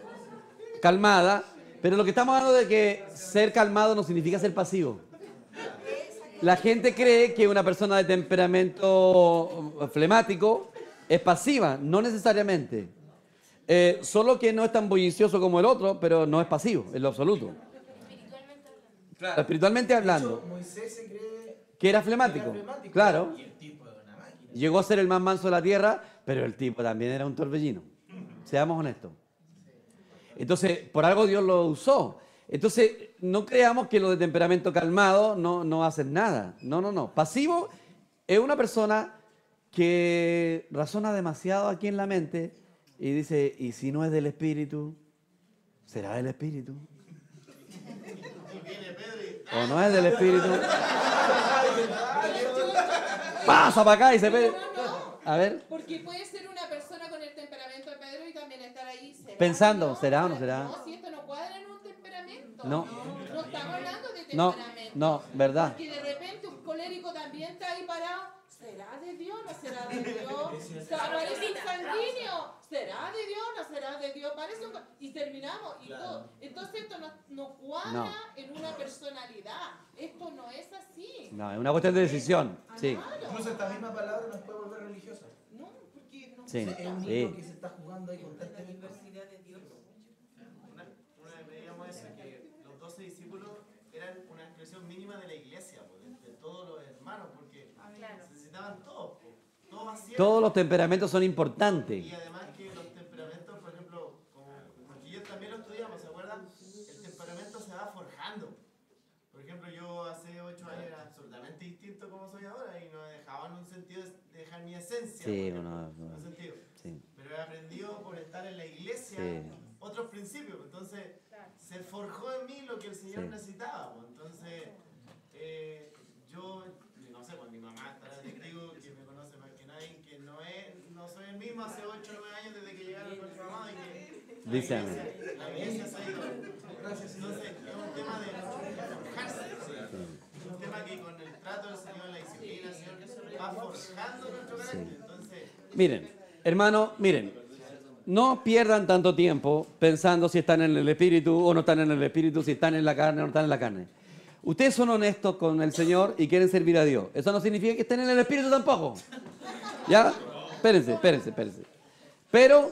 calmada, pero lo que estamos hablando de que ser calmado no significa ser pasivo. La gente cree que una persona de temperamento flemático es pasiva, no necesariamente. Solo que no es tan bullicioso como el otro, pero no es pasivo, en lo absoluto. Claro, espiritualmente hablando. De hecho, Moisés se cree Que era flemático. Claro. Y el tipo era una máquina. Llegó a ser el más manso de la tierra, pero el tipo también era un torbellino. Seamos honestos. Entonces, por algo Dios lo usó. Entonces, no creamos que los de temperamento calmado no hacen nada. No. Pasivo es una persona que razona demasiado aquí en la mente y dice, ¿y si no es del Espíritu? ¿Será del Espíritu? ¿O no es del Espíritu? Pasa para acá y se ve. A ver. Porque puede ser una persona con el temperamento de Pedro y también estar ahí Pensando, ¿será o no será? No, si esto no cuadra en un temperamento. No. No estamos hablando de temperamento. No, verdad. Porque de repente un colérico también está ahí parado. ¿Será de Dios? ¿No será de Dios? Aparece un sanguíneo. ¿Será de Dios? ¿No será de Dios? Parece un... Y terminamos. Y todo. Entonces esto no cuadra en una personalidad. Esto no es así. No, es una cuestión de decisión. Sí. Claro. Incluso esta misma palabra nos puede volver religiosa. No, porque no Sí. Es un niño que se está jugando ahí con la universidad de Dios. Una vez veíamos eso, que los 12 eran una expresión mínima de la iglesia, pues, de todos los hermanos, porque se necesitaban todos, pues, todos hacían. Todos los temperamentos son importantes. Y además que los temperamentos, por ejemplo, como aquí también lo estudiamos, ¿se acuerdan? El temperamento se va forjando. Por ejemplo, yo hace 8 años era absolutamente distinto como soy ahora y no me dejaba en un sentido de dejar mi esencia. Sí, en no. un sentido. Sí. Pero he aprendido por estar en la iglesia otros principios. Entonces, se forjó en mí lo que el Señor necesitaba. Pues. Entonces, yo, no sé, pues mi mamá estará testigo, que me conoce más que nadie, que no soy el mismo hace 8 o 9 años desde que llegaron nuestro amado y que la iglesia se ha ido. Entonces, es un tema de forjarse. Es un tema que con el trato del Señor, la disciplina, el Señor va forjando nuestro carácter. Entonces, Miren, hermano, miren, no pierdan tanto tiempo pensando si están en el espíritu o no están en el espíritu, si están en la carne o no están en la carne. Ustedes son honestos con el Señor y quieren servir a Dios. Eso no significa que estén en el espíritu tampoco. ¿Ya? Espérense. Pero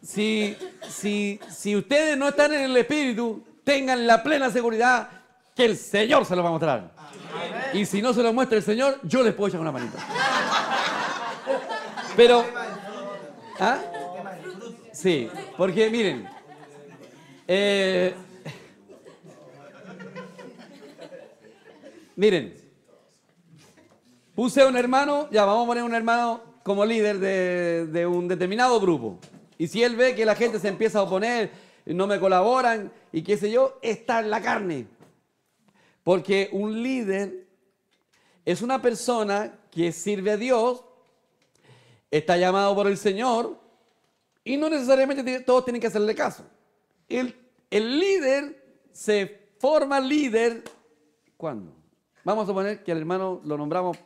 si ustedes no están en el espíritu, tengan la plena seguridad que el Señor se lo va a mostrar. Y si no se lo muestra el Señor, yo les puedo echar una manita. Pero, ¿ah? Sí, porque miren, miren, puse a un hermano, ya vamos a poner un hermano como líder de un determinado grupo. Y si él ve que la gente se empieza a oponer, no me colaboran y qué sé yo, está en la carne. Porque un líder es una persona que sirve a Dios, está llamado por el Señor y no necesariamente todos tienen que hacerle caso. El líder se forma líder, ¿cuándo? Vamos a suponer que al hermano lo nombramos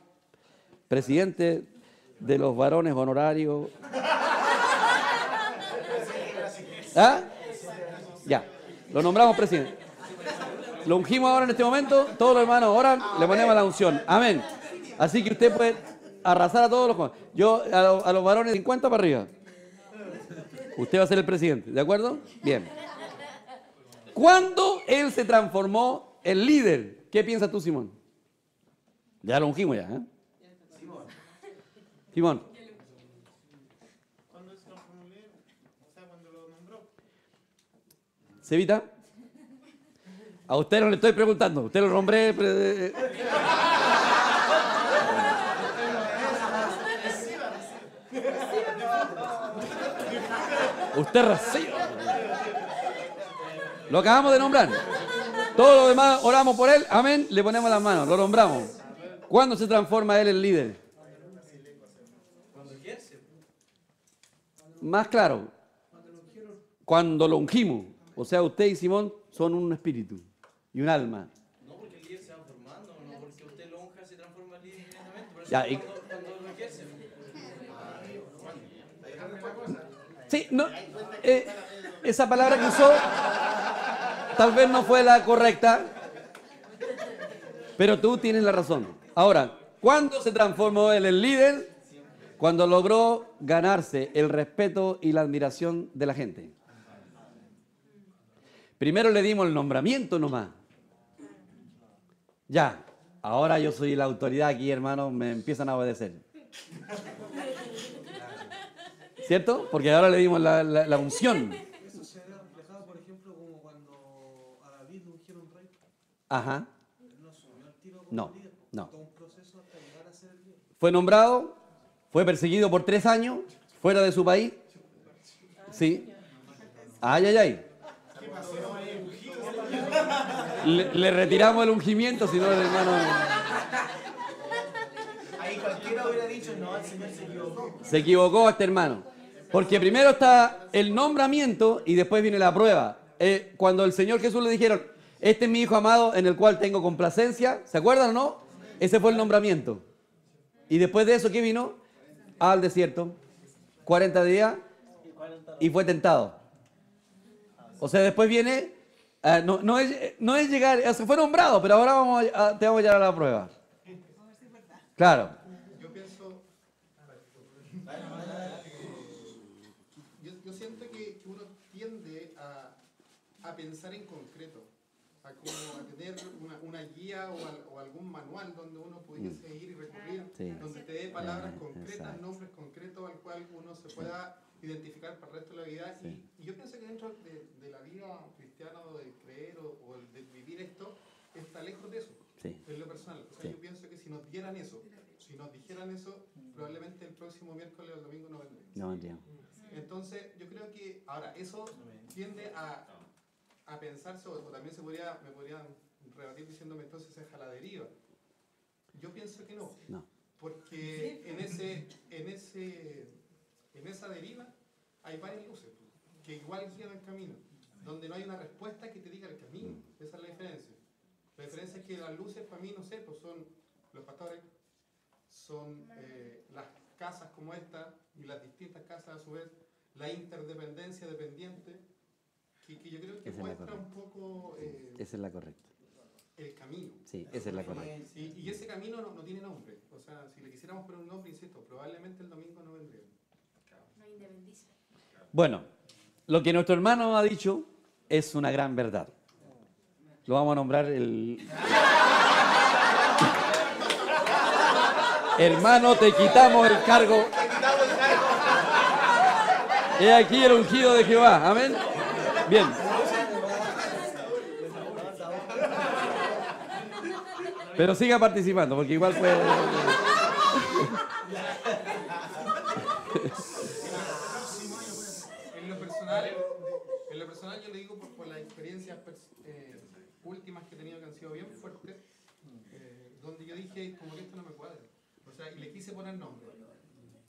presidente de los varones honorarios. ¿Ah? Ya, lo nombramos presidente. Lo ungimos ahora en este momento, todos los hermanos oran, le ponemos la unción. Amén. Así que usted puede arrasar a todos los jóvenes. Yo a los varones 50 para arriba. Usted va a ser el presidente, ¿de acuerdo? Bien. ¿Cuándo él se transformó en líder? ¿Qué piensas tú, Simón? Ya lo ungimos ya, ¿eh? Simón. ¿Cuándo se transformó en líder? O sea, cuando lo nombró. ¿Cevita? A usted no le estoy preguntando, usted lo nombré. Usted recibe. Lo acabamos de nombrar. Todos los demás oramos por él, amén, le ponemos las manos, lo nombramos. ¿Cuándo se transforma él en líder? Más claro, cuando lo ungimos. O sea, usted y Simón son un espíritu y un alma. no porque el líder se va formando, no porque usted lo unja se transforma en líder inmediatamente. Por eso Ya, y- cuando lo ejerce. Sí, no, esa palabra que usó tal vez no fue la correcta, pero tú tienes la razón. Ahora, ¿cuándo se transformó él en líder? Cuando logró ganarse el respeto y la admiración de la gente. Primero le dimos el nombramiento nomás. Ya, ahora yo soy la autoridad aquí, hermanos, me empiezan a obedecer. ¿Cierto? Porque ahora le dimos la unción. Eso se ve reflejado, por ejemplo, como cuando a David lo ungieron rey. Ajá. Él no asumió el tiro como No, líder. no. Todo un proceso hasta llegar a ser el líder. Fue nombrado, fue perseguido por 3 años, fuera de su país. Sí. Ay, ay, ay. Le retiramos el ungimiento, si no el hermano Ahí cualquiera hubiera dicho, no, el Señor se equivocó. se equivocó este hermano. Porque primero está el nombramiento y después viene la prueba. Cuando el Señor Jesús le dijeron, este es mi hijo amado en el cual tengo complacencia, ¿se acuerdan o no? Ese fue el nombramiento. Y después de eso, ¿qué vino? Al desierto, 40 días y fue tentado. O sea, después viene, no es llegar, o sea, fue nombrado, pero ahora te vamos a llevar a la prueba. Claro. Yo pienso, yo siento que uno tiende a pensar en concreto. a tener una guía o algún manual donde uno pudiese ir y recurrir, Sí. donde te dé palabras concretas, exacto. nombres concretos al cual uno se pueda identificar para el resto de la vida. Sí. Y yo pienso que dentro de la vida cristiana o de creer o de vivir esto, está lejos de eso, Sí. en lo personal. O sea, Sí. yo pienso que si nos dieran eso, si nos dijeran eso, probablemente el próximo miércoles o el domingo no vendría. No vendría. Entonces, yo creo que, ahora, eso tiende a pensarse, o también me podrían rebatir diciéndome entonces es a la deriva. Yo pienso que no. No. Porque en esa deriva hay varias luces que igual guían el camino, donde no hay una respuesta que te diga el camino. Esa es la diferencia. La diferencia es que las luces para mí, no sé, pues son los pastores, son las casas como esta y las distintas casas a su vez, la interdependencia dependiente, que yo creo que Esa es la muestra correcta. un poco Esa es la correcta. el camino. Sí, esa es la correcta. Y ese camino no tiene nombre. O sea, si le quisiéramos poner un nombre, insisto, probablemente el domingo no vendría. No independiza. Bueno, lo que nuestro hermano ha dicho es una gran verdad. Lo vamos a nombrar el... Hermano, te quitamos el cargo. He aquí el ungido de Jehová. Amén. Bien. Pero siga participando, porque igual puede... En lo personal yo le digo por las experiencias últimas que he tenido que han sido bien fuertes, donde yo dije, como que esto no me cuadra. O sea, y le quise poner nombre.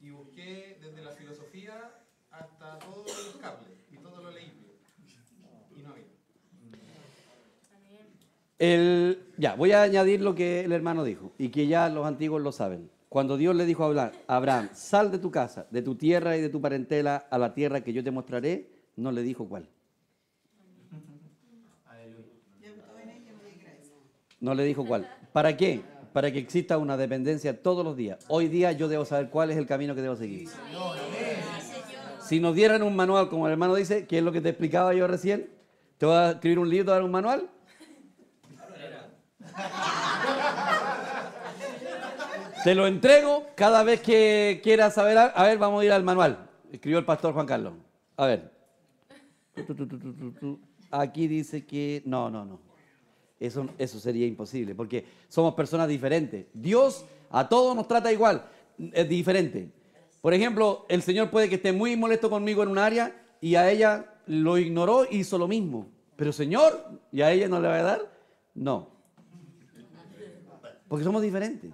Y busqué desde la filosofía hasta todos los cables y todo lo leíble. Y no había. Ya, voy a añadir lo que el hermano dijo y que ya los antiguos lo saben. Cuando Dios le dijo a Abraham, sal de tu casa, de tu tierra y de tu parentela a la tierra que yo te mostraré, no le dijo cuál. No le dijo cuál. ¿Para qué? Para que exista una dependencia todos los días. Hoy día yo debo saber cuál es el camino que debo seguir. Si nos dieran un manual, como el hermano dice, que es lo que te explicaba yo recién, ¿te voy a escribir un libro, te voy a dar un manual? Te lo entrego cada vez que quieras saber. A ver, vamos a ir al manual. Escribió el pastor Juan Carlos. A ver. Aquí dice que... No. Eso sería imposible, porque somos personas diferentes. Dios a todos nos trata igual, es diferente. Por ejemplo, el Señor puede que esté muy molesto conmigo en un área y a ella lo ignoró y hizo lo mismo. Pero Señor, ¿y a ella no le va a dar? No. Porque somos diferentes.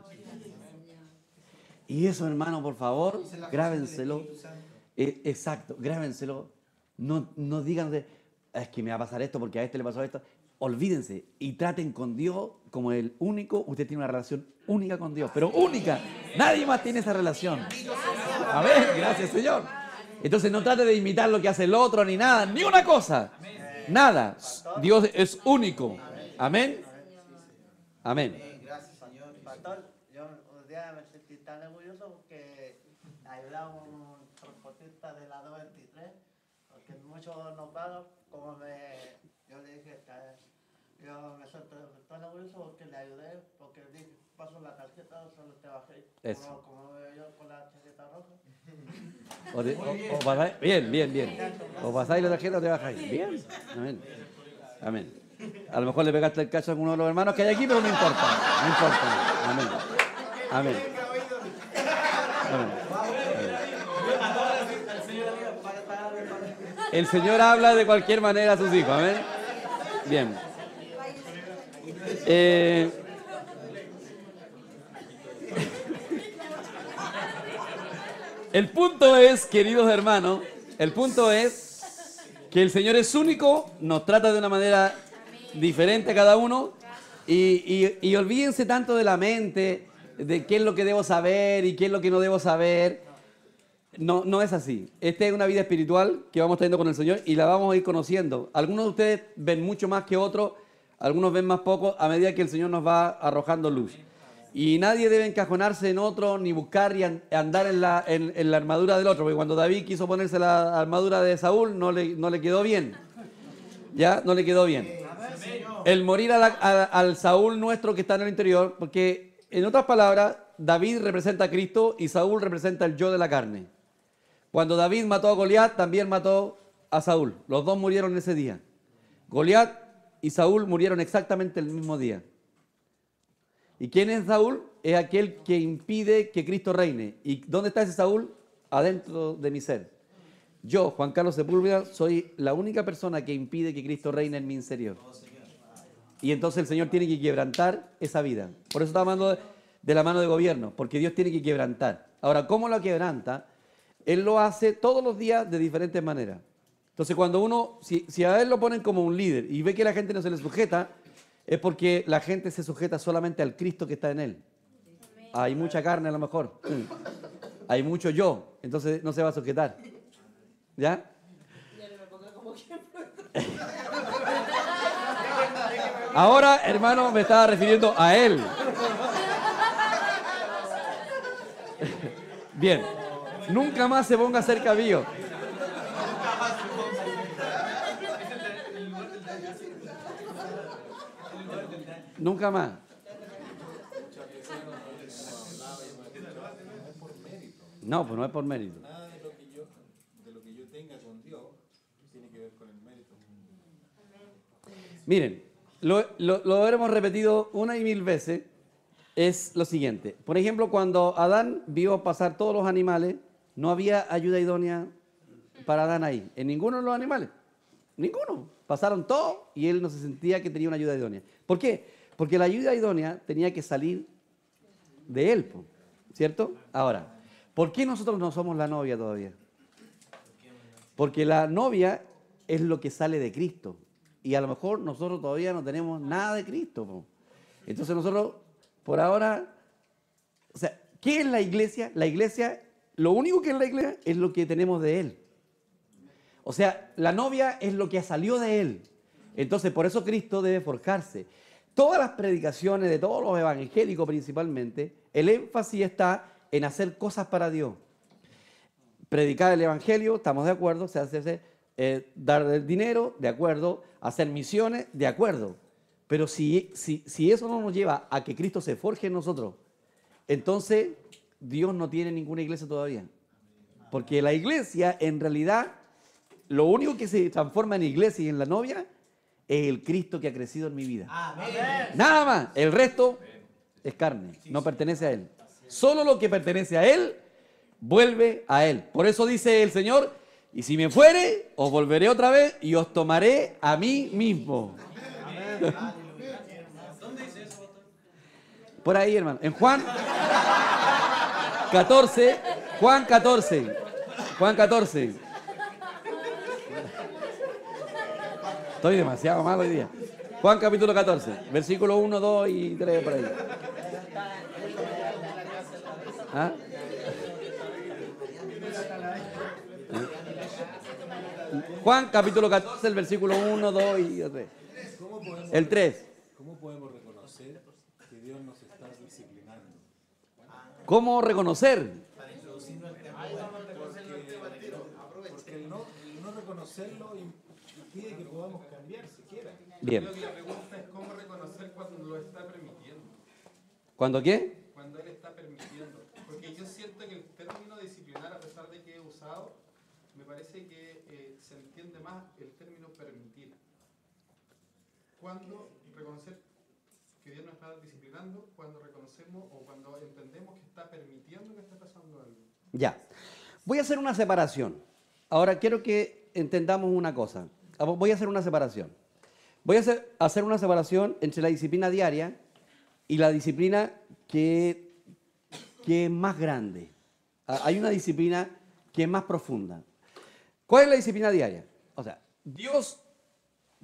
Y eso, hermano, por favor, grábenselo. Exacto, grábenselo. No digan, es que me va a pasar esto porque a este le pasó esto. Olvídense y traten con Dios como el único. Usted tiene una relación única con Dios, pero única. Nadie más tiene esa relación. A ver, gracias, Señor. Entonces no trate de imitar lo que hace el otro ni nada, ni una cosa. Nada. Dios es único. Amén. Amén. Gracias, Señor. Pastor, yo un día me sentí tan orgulloso porque ayudaba a un transportista de la 223, porque muchos no pagan, como yo le dije, yo me siento tan orgulloso porque le ayudé, porque le dije, paso la tarjeta, solo te bajé. Eso. Como veo yo con la tarjeta roja. O pasáis, bien. O pasáis la tarjeta o te bajáis. Bien. Amén. A lo mejor le pegaste el cacho a alguno de los hermanos que hay aquí, pero no importa. No importa. Amén. El Señor habla de cualquier manera a sus hijos. Amén. Bien. El punto es, queridos hermanos, el punto es que el Señor es único, nos trata de una manera diferente a cada uno y olvídense tanto de la mente, de qué es lo que debo saber y qué es lo que no debo saber. No es así. Esta es una vida espiritual que vamos teniendo con el Señor y la vamos a ir conociendo. Algunos de ustedes ven mucho más que otros, algunos ven más poco a medida que el Señor nos va arrojando luz. Y nadie debe encajonarse en otro, ni buscar y andar en la armadura del otro. Porque cuando David quiso ponerse la armadura de Saúl, no le quedó bien. ¿Ya? No le quedó bien. El morir al Saúl nuestro que está en el interior, porque en otras palabras, David representa a Cristo y Saúl representa el yo de la carne. Cuando David mató a Goliat, también mató a Saúl. Los dos murieron ese día. Goliat y Saúl murieron exactamente el mismo día. ¿Y quién es Saúl? Es aquel que impide que Cristo reine. ¿Y dónde está ese Saúl? Adentro de mi ser. Yo, Juan Carlos Sepúlveda, soy la única persona que impide que Cristo reine en mi interior. Y entonces el Señor tiene que quebrantar esa vida. Por eso está hablando de la mano de gobierno, porque Dios tiene que quebrantar. Ahora, ¿cómo lo quebranta? Él lo hace todos los días de diferentes maneras. Entonces, cuando uno, si a él lo ponen como un líder y ve que la gente no se le sujeta, es porque la gente se sujeta solamente al Cristo que está en él. Hay mucha carne a lo mejor. Hay mucho yo, entonces no se va a sujetar. ¿Ya? Ahora, hermano, me estaba refiriendo a él. Bien. Nunca más se ponga cerca mío. Nunca más. No, pues no es por mérito. Nada de lo que yo tenga con Dios tiene que ver con el mérito. Miren, lo hemos repetido una y mil veces. Es lo siguiente. Por ejemplo, cuando Adán vio pasar todos los animales, no había ayuda idónea para Adán ahí. En ninguno de los animales. Ninguno. Pasaron todos y él no se sentía que tenía una ayuda idónea. ¿Por qué? Porque la ayuda idónea tenía que salir de él, ¿cierto? Ahora, ¿por qué nosotros no somos la novia todavía? Porque la novia es lo que sale de Cristo. Y a lo mejor nosotros todavía no tenemos nada de Cristo. Entonces nosotros, por ahora, o sea, ¿qué es la iglesia? La iglesia, lo único que es la iglesia es lo que tenemos de Él. O sea, la novia es lo que salió de Él. Entonces, por eso Cristo debe forjarse. Todas las predicaciones de todos los evangélicos principalmente, el énfasis está en hacer cosas para Dios. Predicar el evangelio, estamos de acuerdo, se hace dar el dinero, de acuerdo, hacer misiones, de acuerdo. Pero si eso no nos lleva a que Cristo se forje en nosotros, entonces Dios no tiene ninguna iglesia todavía. Porque la iglesia, en realidad, lo único que se transforma en iglesia y en la novia es el Cristo que ha crecido en mi vida. Amén. Nada más. El resto es carne, no pertenece a Él. Solo lo que pertenece a Él vuelve a Él. Por eso dice el Señor, y si me fuere, os volveré otra vez y os tomaré a mí mismo. ¿Dónde dice eso, pastor? Por ahí, hermano. En Juan 14. Juan 14. Juan 14. Estoy demasiado mal hoy día. Juan capítulo 14. Versículo 1, 2 y 3 por ahí. ¿Ah? Juan capítulo 14, el versículo 1, 2 y 3. El 3. ¿Cómo podemos reconocer que Dios nos está disciplinando? ¿Cómo reconocer? Porque el no reconocerlo impide que podamos cambiar siquiera. Bien. Creo que la pregunta es cómo reconocer cuando lo está permitiendo. ¿Cuándo qué? Cuando Él está permitiendo. Porque yo siento que el término disciplinar, a pesar de que he usado, me parece que se entiende más el término permitir. Cuando reconocer que Dios nos está disciplinando, cuando reconocemos o cuando entendemos que está permitiendo que esté pasando algo. Ya. Voy a hacer una separación. Ahora quiero que entendamos una cosa. Voy a hacer una separación. Voy a hacer una separación entre la disciplina diaria y la disciplina que es más grande. Hay una disciplina que es más profunda. ¿Cuál es la disciplina diaria? O sea, Dios,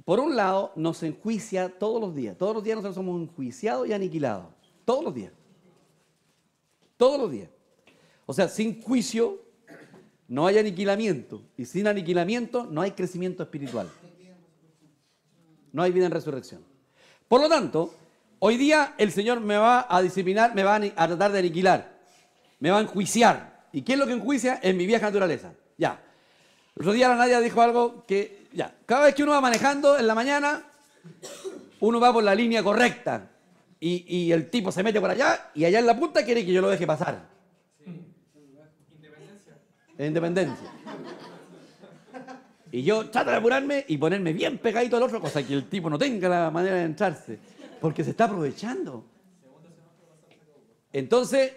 por un lado, nos enjuicia todos los días. Todos los días nosotros somos enjuiciados y aniquilados. Todos los días. Todos los días. O sea, sin juicio no hay aniquilamiento. Y sin aniquilamiento no hay crecimiento espiritual. No hay vida en resurrección. Por lo tanto, hoy día el Señor me va a disciplinar, me va a tratar de aniquilar. Me va a enjuiciar. ¿Y qué es lo que enjuicia? Es mi vieja naturaleza. Ya. El otro día la Nadia dijo algo que, ya, cada vez que uno va manejando en la mañana, uno va por la línea correcta y el tipo se mete por allá y allá en la punta quiere que yo lo deje pasar. Independencia. Y yo trato de apurarme y ponerme bien pegadito al otro, cosa que el tipo no tenga la manera de entrarse, porque se está aprovechando. Entonces,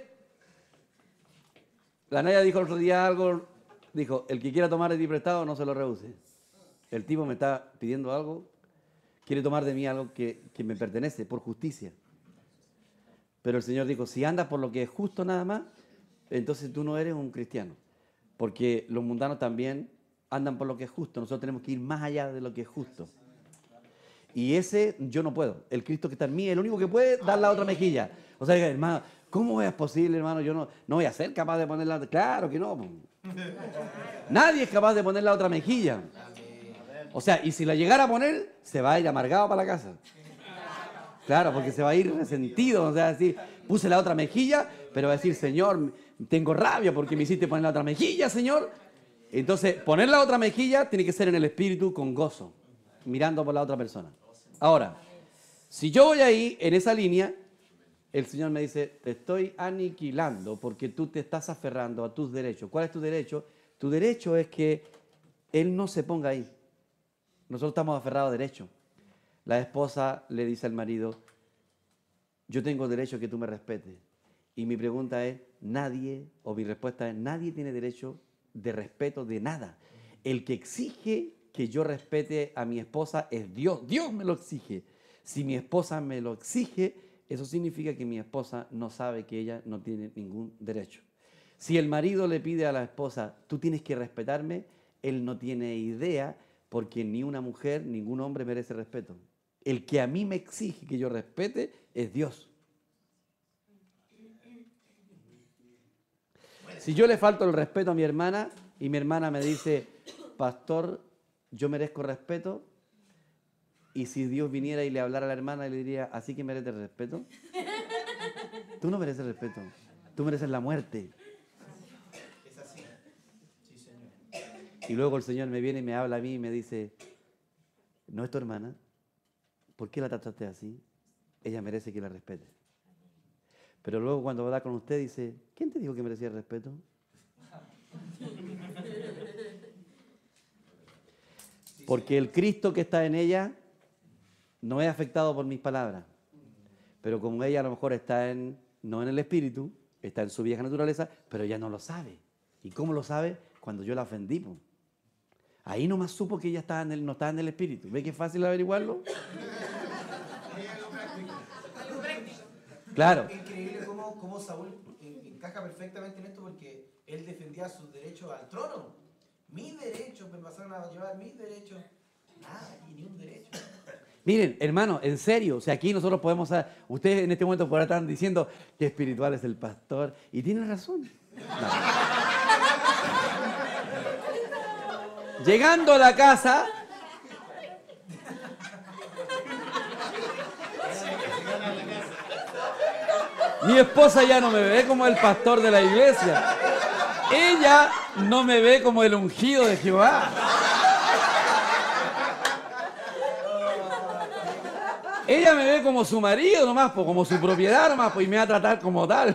la Naya dijo el otro día algo, dijo, el que quiera tomar de ti prestado no se lo rehúse. El tipo me está pidiendo algo, quiere tomar de mí algo que me pertenece, por justicia. Pero el Señor dijo, si andas por lo que es justo nada más, entonces tú no eres un cristiano. Porque los mundanos también andan por lo que es justo. Nosotros tenemos que ir más allá de lo que es justo. Y ese yo no puedo. El Cristo que está en mí es el único que puede dar la otra mejilla. O sea, hermano, ¿cómo es posible, hermano? Yo no voy a ser capaz de poner la otra. Claro que no. Nadie es capaz de poner la otra mejilla. O sea, y si la llegara a poner, se va a ir amargado para la casa. Claro, porque se va a ir resentido. O sea, decir, puse la otra mejilla, pero va a decir, Señor, tengo rabia porque me hiciste poner la otra mejilla, Señor. Entonces, poner la otra mejilla tiene que ser en el espíritu con gozo, mirando por la otra persona. Ahora, si yo voy ahí, en esa línea, el Señor me dice, te estoy aniquilando porque tú te estás aferrando a tus derechos. ¿Cuál es tu derecho? Tu derecho es que Él no se ponga ahí. Nosotros estamos aferrados a derechos. La esposa le dice al marido, yo tengo derecho a que tú me respetes. Y mi pregunta es, nadie, o mi respuesta es, nadie tiene derecho de respeto de nada. El que exige que yo respete a mi esposa es Dios. Dios me lo exige. Si mi esposa me lo exige, eso significa que mi esposa no sabe que ella no tiene ningún derecho. Si el marido le pide a la esposa, tú tienes que respetarme, él no tiene idea, porque ni una mujer, ningún hombre merece respeto. El que a mí me exige que yo respete es Dios. Si yo le falto el respeto a mi hermana y mi hermana me dice, pastor, yo merezco respeto, y si Dios viniera y le hablara a la hermana y le diría, ¿así que mereces respeto? Tú no mereces respeto, tú mereces la muerte. Es así. Sí, Señor. Y luego el Señor me viene y me habla a mí y me dice, ¿no es tu hermana? ¿Por qué la trataste así? Ella merece que la respete. Pero luego cuando va a dar con usted dice, ¿quién te dijo que merecía respeto? Porque el Cristo que está en ella no es afectado por mis palabras. Pero como ella a lo mejor está no en el espíritu, está en su vieja naturaleza, pero ella no lo sabe. ¿Y cómo lo sabe? Cuando yo la ofendí. Ahí nomás supo que ella no estaba en el espíritu. ¿Ve que es fácil averiguarlo? Claro. Es increíble cómo Saúl encaja perfectamente en esto porque él defendía sus derechos al trono. Mis derechos, me pasaron a llevar mis derechos. Nada, y ni un derecho. Miren, hermano, en serio, o sea, aquí nosotros podemos, ustedes en este momento por ahora están diciendo que espiritual es el pastor, y tienen razón. No. Llegando a la casa, mi esposa ya no me ve como el pastor de la iglesia. Ella no me ve como el ungido de Jehová. Ella me ve como su marido nomás, como su propiedad nomás, y me va a tratar como tal.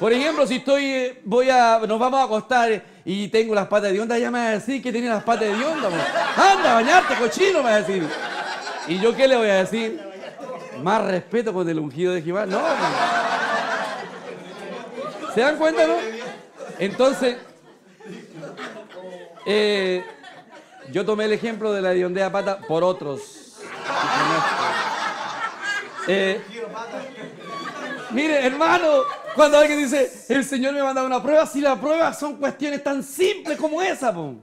Por ejemplo, si nos vamos a acostar y tengo las patas de onda, ella me va a decir que tiene las patas de onda. Anda, bañarte, cochino, me va a decir. ¿Y yo qué le voy a decir? Más respeto con el ungido de Jehová. No. ¿Se dan cuenta, no? Entonces, yo tomé el ejemplo de la hediondea pata por otros. Mire, hermano, cuando alguien dice, el Señor me manda una prueba, si la prueba son cuestiones tan simples como esa, po.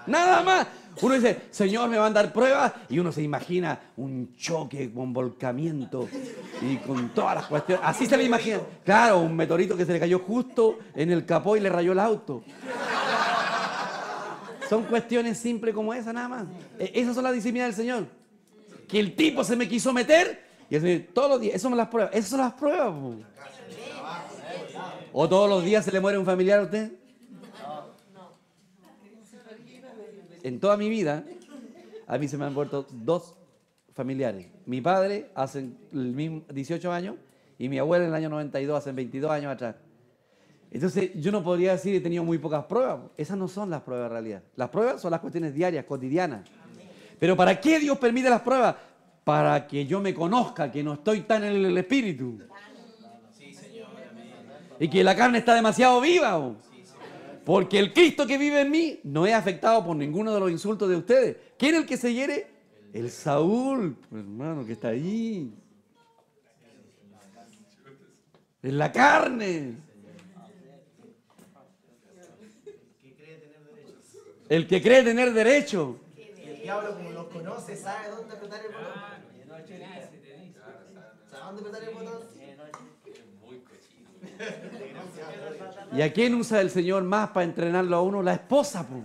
Nada más. Uno dice, Señor, me va a dar pruebas, y uno se imagina un choque con volcamiento y con todas las cuestiones. Así se le imagina. Claro, un meteorito que se le cayó justo en el capó y le rayó el auto. Son cuestiones simples como esa, nada más. Esas son las disciplinas del Señor. Que el tipo se me quiso meter, y el Señor, todos los días, esas son las pruebas. Esas son las pruebas, po. ¿O todos los días se le muere un familiar a usted? en toda mi vida, a mí se me han muerto 2 familiares. Mi padre hace el mismo 18 años y mi abuela en el año 92, hace 22 años atrás. Entonces, yo no podría decir que he tenido muy pocas pruebas. Esas no son las pruebas en realidad. Las pruebas son las cuestiones diarias, cotidianas. Pero ¿para qué Dios permite las pruebas? Para que yo me conozca, que no estoy tan en el espíritu. Y que la carne está demasiado viva. Porque el Cristo que vive en mí no es afectado por ninguno de los insultos de ustedes. ¿Quién es el que se hiere? El Saúl, hermano, que está ahí. En la carne. El que cree tener derecho. El diablo, como los conoce, sabe dónde apretar el botón. ¿Sabe dónde apretar el botón? ¿Y a quién usa el Señor más para entrenarlo a uno? La esposa, po.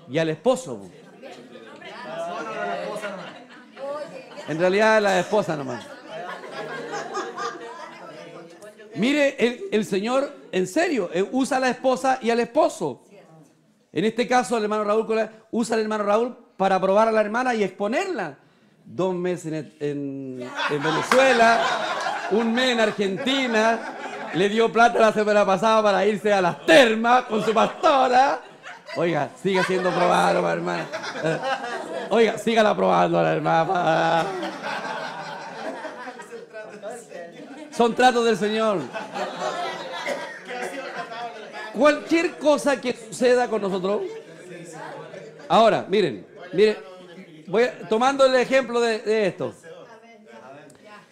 Y al esposo, po. En realidad la esposa nomás. Mire, el Señor, en serio, usa a la esposa y al esposo. En este caso, el hermano Raúl usa al hermano Raúl para probar a la hermana y exponerla. 2 meses en Venezuela, 1 mes en Argentina, le dio plata la semana pasada para irse a las termas con su pastora. Oiga, siga siendo probado, hermana. Oiga, sígala probando a la hermana. Son tratos del Señor. Cualquier cosa que suceda con nosotros. Ahora, miren, tomando el ejemplo de esto.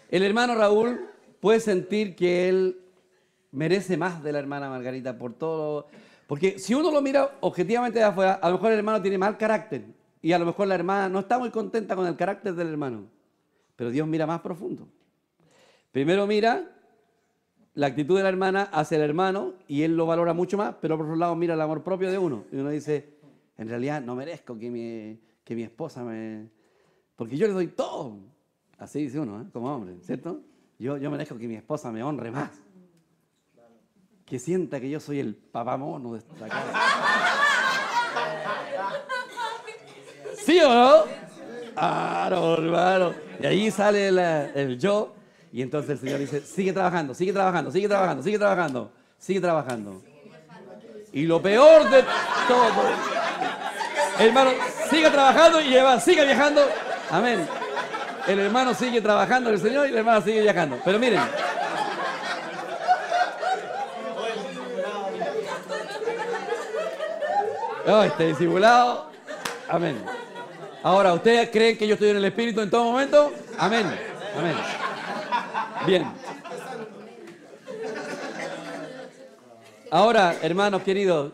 El hermano Raúl puede sentir que él merece más de la hermana Margarita por todo. Porque si uno lo mira objetivamente de afuera, a lo mejor el hermano tiene mal carácter. Y a lo mejor la hermana no está muy contenta con el carácter del hermano. Pero Dios mira más profundo. Primero mira la actitud de la hermana hacia el hermano y él lo valora mucho más, pero por otro lado mira el amor propio de uno. Y uno dice, en realidad no merezco que mi esposa me... Porque yo le doy todo. Así dice uno, como hombre, ¿cierto? Yo merezco que mi esposa me honre más. Que sienta que yo soy el papamono de esta casa. ¿Sí o no? Claro, hermano. Y ahí sale el yo. Y entonces el Señor dice, sigue trabajando, sigue trabajando, sigue trabajando, sigue trabajando, sigue trabajando. Y lo peor de todo, hermano, sigue trabajando y sigue viajando. Amén. El hermano sigue trabajando en el Señor y la hermana sigue viajando. Pero miren. Oh, este discipulado. Amén. Ahora, ¿ustedes creen que yo estoy en el Espíritu en todo momento? Amén. Amén. Bien. Ahora, hermanos queridos,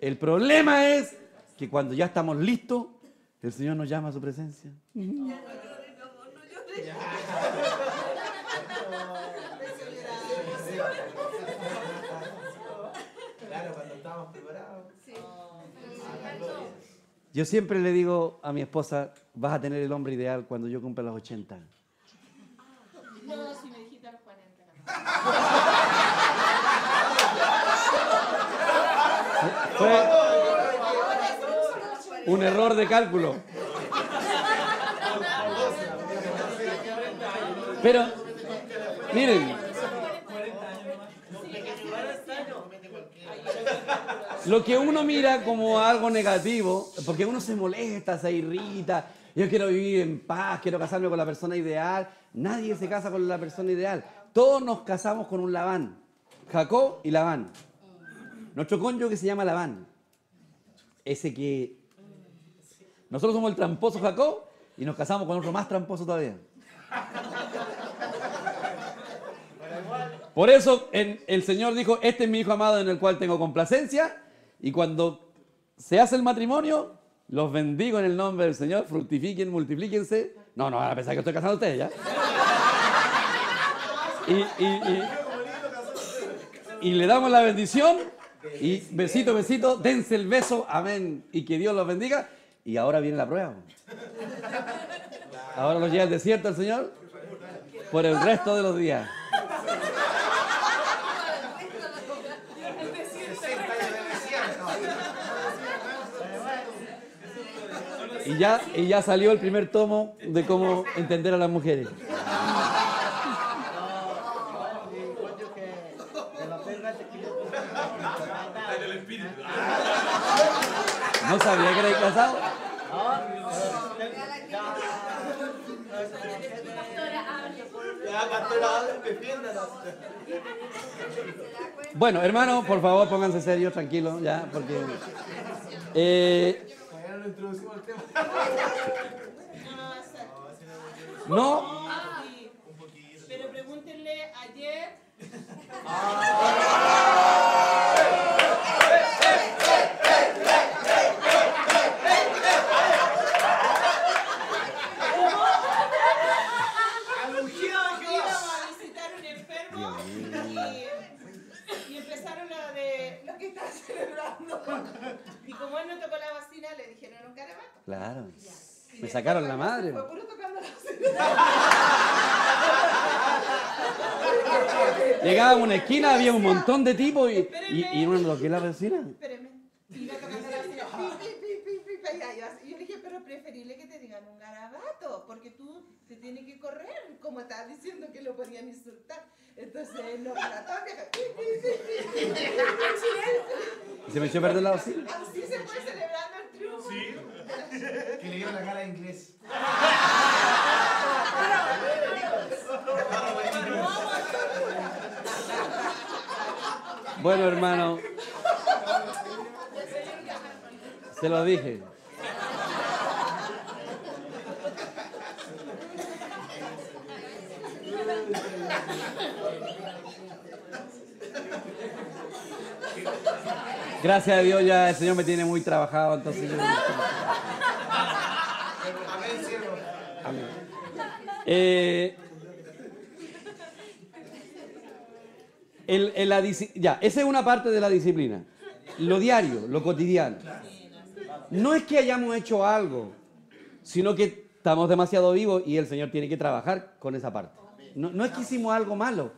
el problema es que cuando ya estamos listos, el Señor nos llama a su presencia. Claro, cuando estamos preparados. Yo siempre le digo a mi esposa, vas a tener el hombre ideal cuando yo cumpla los 80. No, si me dijiste a los 40. Fue un error de cálculo. Pero, miren, lo que uno mira como algo negativo, porque uno se molesta, se irrita, yo quiero vivir en paz, quiero casarme con la persona ideal. Nadie se casa con la persona ideal. Todos nos casamos con un Labán. Jacob y Labán. Nuestro cónyuge se llama Labán. Ese que... Nosotros somos el tramposo Jacob y nos casamos con otro más tramposo todavía. Por eso el Señor dijo, este es mi hijo amado en el cual tengo complacencia. Y cuando se hace el matrimonio, los bendigo en el nombre del Señor, fructifiquen, multiplíquense. No, van a pensar que estoy casando a ustedes ya. Y le damos la bendición. Y besito, besito, dense el beso, amén. Y que Dios los bendiga. Y ahora viene la prueba. Ahora los lleva al desierto el Señor por el resto de los días. Y ya salió el primer tomo de cómo entender a las mujeres. ¿No sabía que erais casado? Bueno, hermano, por favor, pónganse serios, tranquilos, ya, porque... Todavía no lo introducimos al tema. No. Pero pregúntenle ayer. Íbamos a visitar un enfermo y empezaron lo que están celebrando. Y como él no tocó la bocina, le dijeron un garabato. Claro. Me sacaron la madre. Fue puro tocando la bocina. Llegaba a una esquina, había un montón de tipos y uno lo que la vecina. Espéreme. Iba tocando la bocina. Y yo le dije, pero preferible que te digan un garabato, porque tú te tienes que correr, como estabas diciendo que lo podían insultar. Entonces, no, para todo ¿Se me echó a perder la bocina? Así se fue celebrando el triunfo. Sí. Que le dieron la cara de inglés. Bueno, hermano, se lo dije. Gracias a Dios ya el Señor me tiene muy trabajado, entonces yo... Amén. Ya, esa es una parte de la disciplina. Lo diario, lo cotidiano. No es que hayamos hecho algo, sino que estamos demasiado vivos y el Señor tiene que trabajar con esa parte. No es que hicimos algo malo.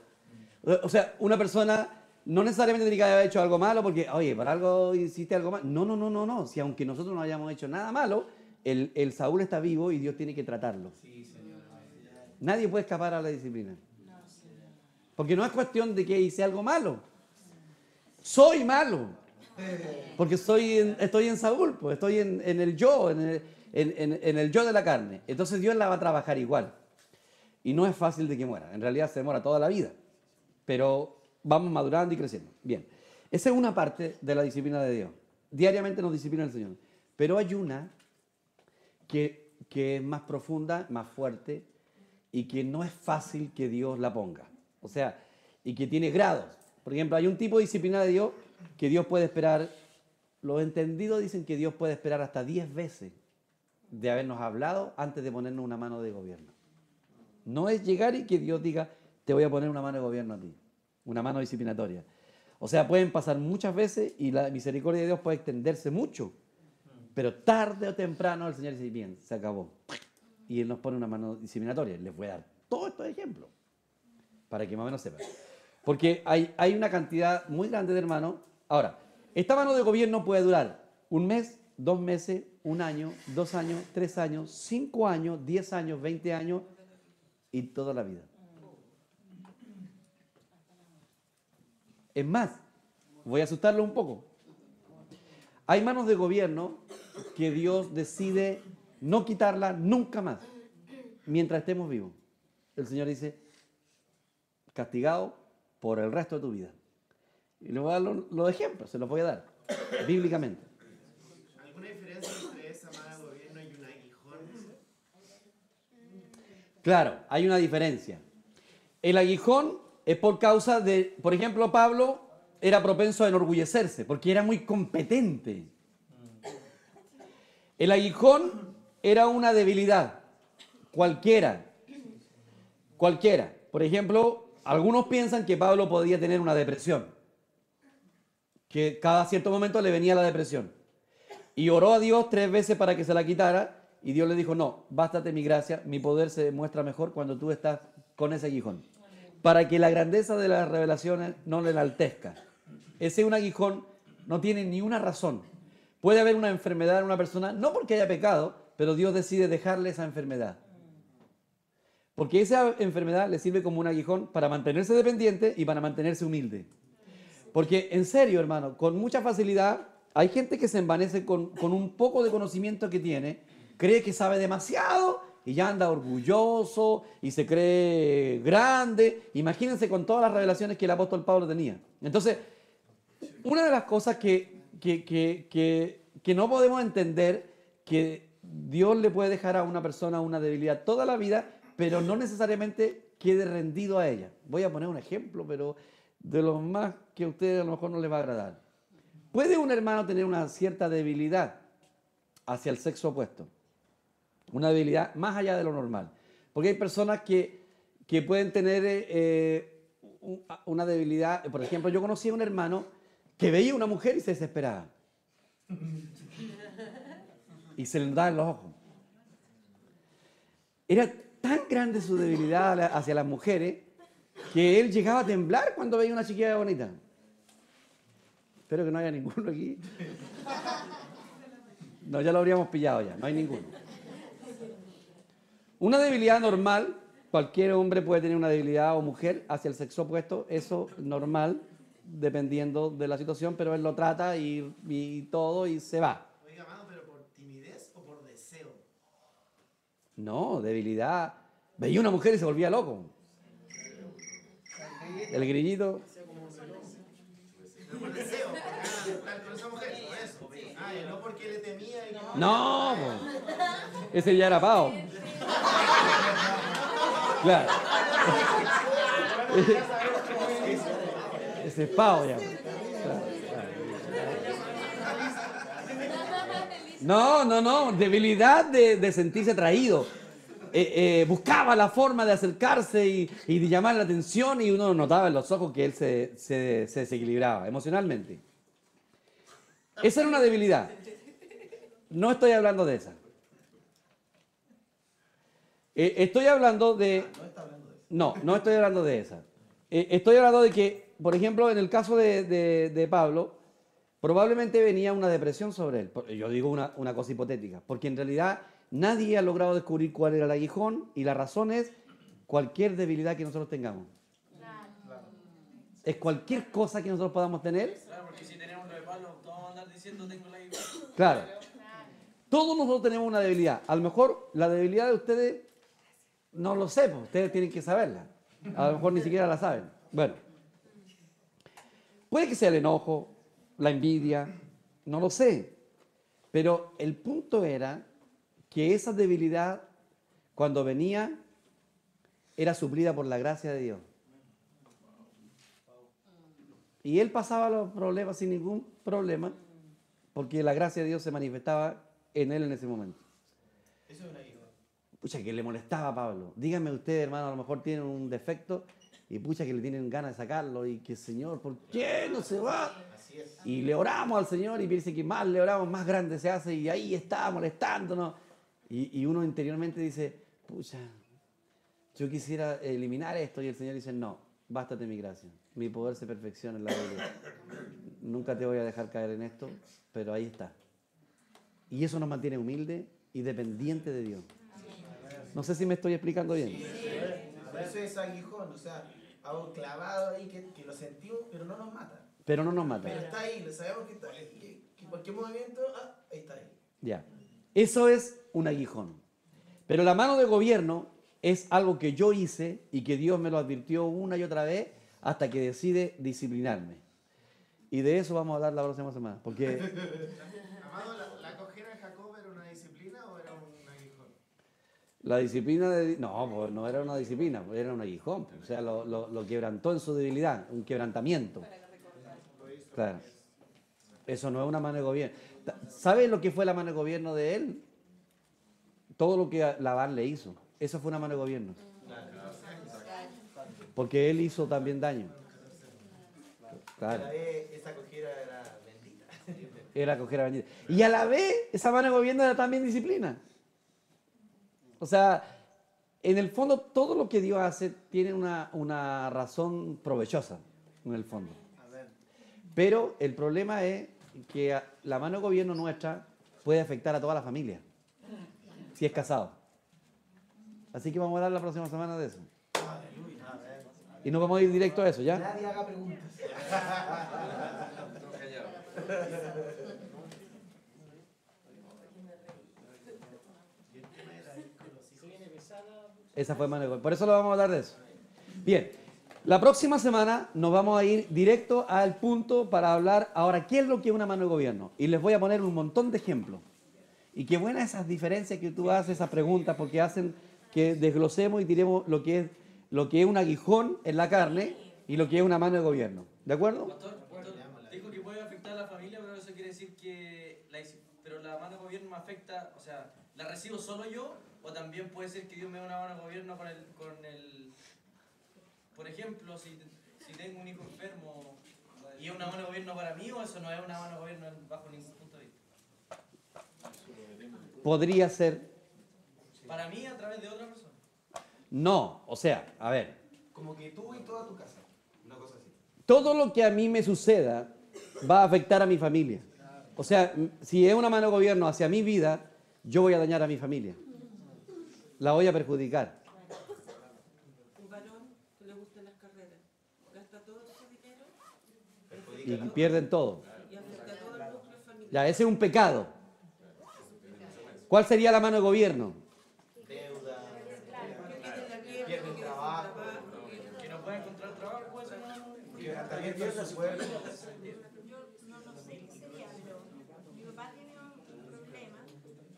O sea, una persona no necesariamente tiene que haber hecho algo malo porque, oye, para algo hiciste algo malo. No. Si aunque nosotros no hayamos hecho nada malo, el Saúl está vivo y Dios tiene que tratarlo. Nadie puede escapar a la disciplina. Porque no es cuestión de que hice algo malo. Soy malo. Porque estoy en Saúl, pues estoy en el yo, en el yo de la carne. Entonces Dios la va a trabajar igual. Y no es fácil de que muera. En realidad se demora toda la vida. Pero vamos madurando y creciendo. Bien. Esa es una parte de la disciplina de Dios. Diariamente nos disciplina el Señor. Pero hay una que es más profunda, más fuerte y que no es fácil que Dios la ponga. O sea, y que tiene grados. Por ejemplo, hay un tipo de disciplina de Dios que Dios puede esperar. Los entendidos dicen que Dios puede esperar hasta 10 veces de habernos hablado antes de ponernos una mano de gobierno. No es llegar y que Dios diga, te voy a poner una mano de gobierno a ti, una mano disciplinatoria. O sea, pueden pasar muchas veces y la misericordia de Dios puede extenderse mucho, pero tarde o temprano el Señor dice, bien, se acabó. Y Él nos pone una mano disciplinatoria. Les voy a dar todos estos ejemplos para que más o menos sepan. Porque hay una cantidad muy grande de hermanos. Ahora, esta mano de gobierno puede durar 1 mes, 2 meses, 1 año, 2 años, 3 años, 5 años, 10 años, 20 años y toda la vida. Es más, voy a asustarlo un poco. Hay manos de gobierno que Dios decide no quitarla nunca más, mientras estemos vivos. El Señor dice, castigado por el resto de tu vida. Y le voy a dar los ejemplos, se los voy a dar, bíblicamente. ¿Alguna diferencia entre esa mano de gobierno y un aguijón? Claro, hay una diferencia. El aguijón es por causa de, por ejemplo, Pablo era propenso a enorgullecerse porque era muy competente. El aguijón era una debilidad, cualquiera. Por ejemplo, algunos piensan que Pablo podía tener una depresión, que cada cierto momento le venía la depresión. Y oró a Dios 3 veces para que se la quitara y Dios le dijo, no, bástate mi gracia, mi poder se demuestra mejor cuando tú estás con ese aguijón. Para que la grandeza de las revelaciones no le enaltezca. Ese un aguijón no tiene ni una razón. Puede haber una enfermedad en una persona, no porque haya pecado, pero Dios decide dejarle esa enfermedad. Porque esa enfermedad le sirve como un aguijón para mantenerse dependiente y para mantenerse humilde. Porque en serio, hermano, con mucha facilidad, hay gente que se envanece con un poco de conocimiento que tiene, cree que sabe demasiado y ya anda orgulloso y se cree grande. Imagínense con todas las revelaciones que el apóstol Pablo tenía. Entonces, una de las cosas que no podemos entender, que Dios le puede dejar a una persona una debilidad toda la vida, pero no necesariamente quede rendido a ella. Voy a poner un ejemplo, pero de los más que a ustedes a lo mejor no les va a agradar. ¿Puede un hermano tener una cierta debilidad hacia el sexo opuesto? Una debilidad más allá de lo normal. Porque hay personas que pueden tener una debilidad. Por ejemplo, yo conocí a un hermano que veía una mujer y se desesperaba. Y se le notaba en los ojos. Era tan grande su debilidad hacia las mujeres que él llegaba a temblar cuando veía una chiquilla bonita. Espero que no haya ninguno aquí. No, ya lo habríamos pillado ya, no hay ninguno. Una debilidad normal, cualquier hombre puede tener una debilidad o mujer hacia el sexo opuesto, eso es normal, dependiendo de la situación, pero él lo trata y todo y se va. Oiga, hermano, pero ¿por timidez o por deseo? No, debilidad. Veía una mujer y se volvía loco. El grillito. Pero por deseo, por estar con esa mujer, por eso. Ah, y no porque le temía y no. No, ese ya era pavo. Claro. Ese es pavo ya. No, debilidad de sentirse atraído. Buscaba la forma de acercarse y de llamar la atención, y uno notaba en los ojos que él se desequilibraba emocionalmente. Esa era una debilidad. No estoy hablando de esa. Estoy hablando de... No estoy hablando de esa. Estoy hablando de que, por ejemplo, en el caso de Pablo, probablemente venía una depresión sobre él. Yo digo una cosa hipotética, porque en realidad nadie ha logrado descubrir cuál era el aguijón, y la razón es cualquier debilidad que nosotros tengamos. Es cualquier cosa que nosotros podamos tener. Claro, porque si tenemos lo de Pablo, todos vamos a andar diciendo tengo la debilidad. Claro. Todos nosotros tenemos una debilidad. A lo mejor la debilidad de ustedes no lo sé, pues ustedes tienen que saberla. A lo mejor ni siquiera la saben. Bueno. Puede que sea el enojo, la envidia, no lo sé. Pero el punto era que esa debilidad, cuando venía, era suplida por la gracia de Dios. Y él pasaba los problemas sin ningún problema, porque la gracia de Dios se manifestaba en él en ese momento. Eso es una guía. Pucha, que le molestaba a Pablo. Díganme ustedes, hermano, a lo mejor tienen un defecto y pucha que le tienen ganas de sacarlo y que, Señor, ¿por qué no se va? Así es. Y le oramos al Señor y piensa que más le oramos, más grande se hace, y ahí está molestándonos. Y uno interiormente dice, pucha, yo quisiera eliminar esto, y el Señor dice, no, bástate mi gracia. Mi poder se perfecciona en la debilidad. Nunca te voy a dejar caer en esto, pero ahí está. Y eso nos mantiene humilde y dependiente de Dios. No sé si me estoy explicando bien. Sí. Eso es aguijón, o sea, algo clavado ahí que lo sentimos, pero no nos mata. Pero no nos mata. Pero está ahí, lo sabemos que está ahí. Que cualquier movimiento, ahí está ahí. Ya. Eso es un aguijón. Pero la mano de gobierno es algo que yo hice y que Dios me lo advirtió una y otra vez hasta que decide disciplinarme. Y de eso vamos a hablar la próxima semana. Porque Amado, ¿la cojera de Jacob era una disciplina o era un aguijón? la disciplina de... No, pues no era una disciplina, era un aguijón. O sea, lo quebrantó en su debilidad, un quebrantamiento. Claro. Eso no es una mano de gobierno. ¿Sabes lo que fue la mano de gobierno de él? Todo lo que Labán le hizo. Eso fue una mano de gobierno. Porque él hizo también daño. Claro. A la vez, esa cojera era bendita. Era cojera bendita. Y a la vez, esa mano de gobierno era también disciplina. O sea, en el fondo, todo lo que Dios hace tiene una razón provechosa, en el fondo. Pero el problema es que la mano de gobierno nuestra puede afectar a toda la familia. si es casado. Así que vamos a hablar la próxima semana de eso. Y nos vamos a ir directo a eso, ¿ya? Nadie haga preguntas. Esa fue mano de gobierno. Por eso lo vamos a hablar de eso. Bien, la próxima semana nos vamos a ir directo al punto para hablar ahora qué es lo que es una mano de gobierno. Y les voy a poner un montón de ejemplos. Y qué buenas esas diferencias que tú haces, esas preguntas, porque hacen que desglosemos y tiremos lo que es un aguijón en la carne y lo que es una mano de gobierno. ¿De acuerdo? Pastor, dijo que puede afectar a la familia, pero eso quiere decir que pero la mano de gobierno me afecta, o sea, ¿la recibo solo yo? O también puede ser que Dios me dé una mano de gobierno con el por ejemplo, si tengo un hijo enfermo y es una mano de gobierno para mí, o eso no es una mano de gobierno bajo ningún punto de vista. Podría ser. Para mí a través de otra persona. No, o sea, a ver. Como que tú y toda tu casa. Una cosa así. Todo lo que a mí me suceda va a afectar a mi familia. O sea, si es una mano de gobierno hacia mi vida, yo voy a dañar a mi familia. La voy a perjudicar. Un varón que le gustan las carreras, gasta todo su dinero Y pierden todo. y afecta a todo el núcleo familiar. Ya, ese es un pecado. ¿Cuál sería la mano de gobierno? Deuda. Pierde el trabajo. Que no puede encontrar trabajo, puede ser una mano de gobierno. Que también pierde su cuerpo. Yo no sé qué sería, pero mi papá tiene un problema,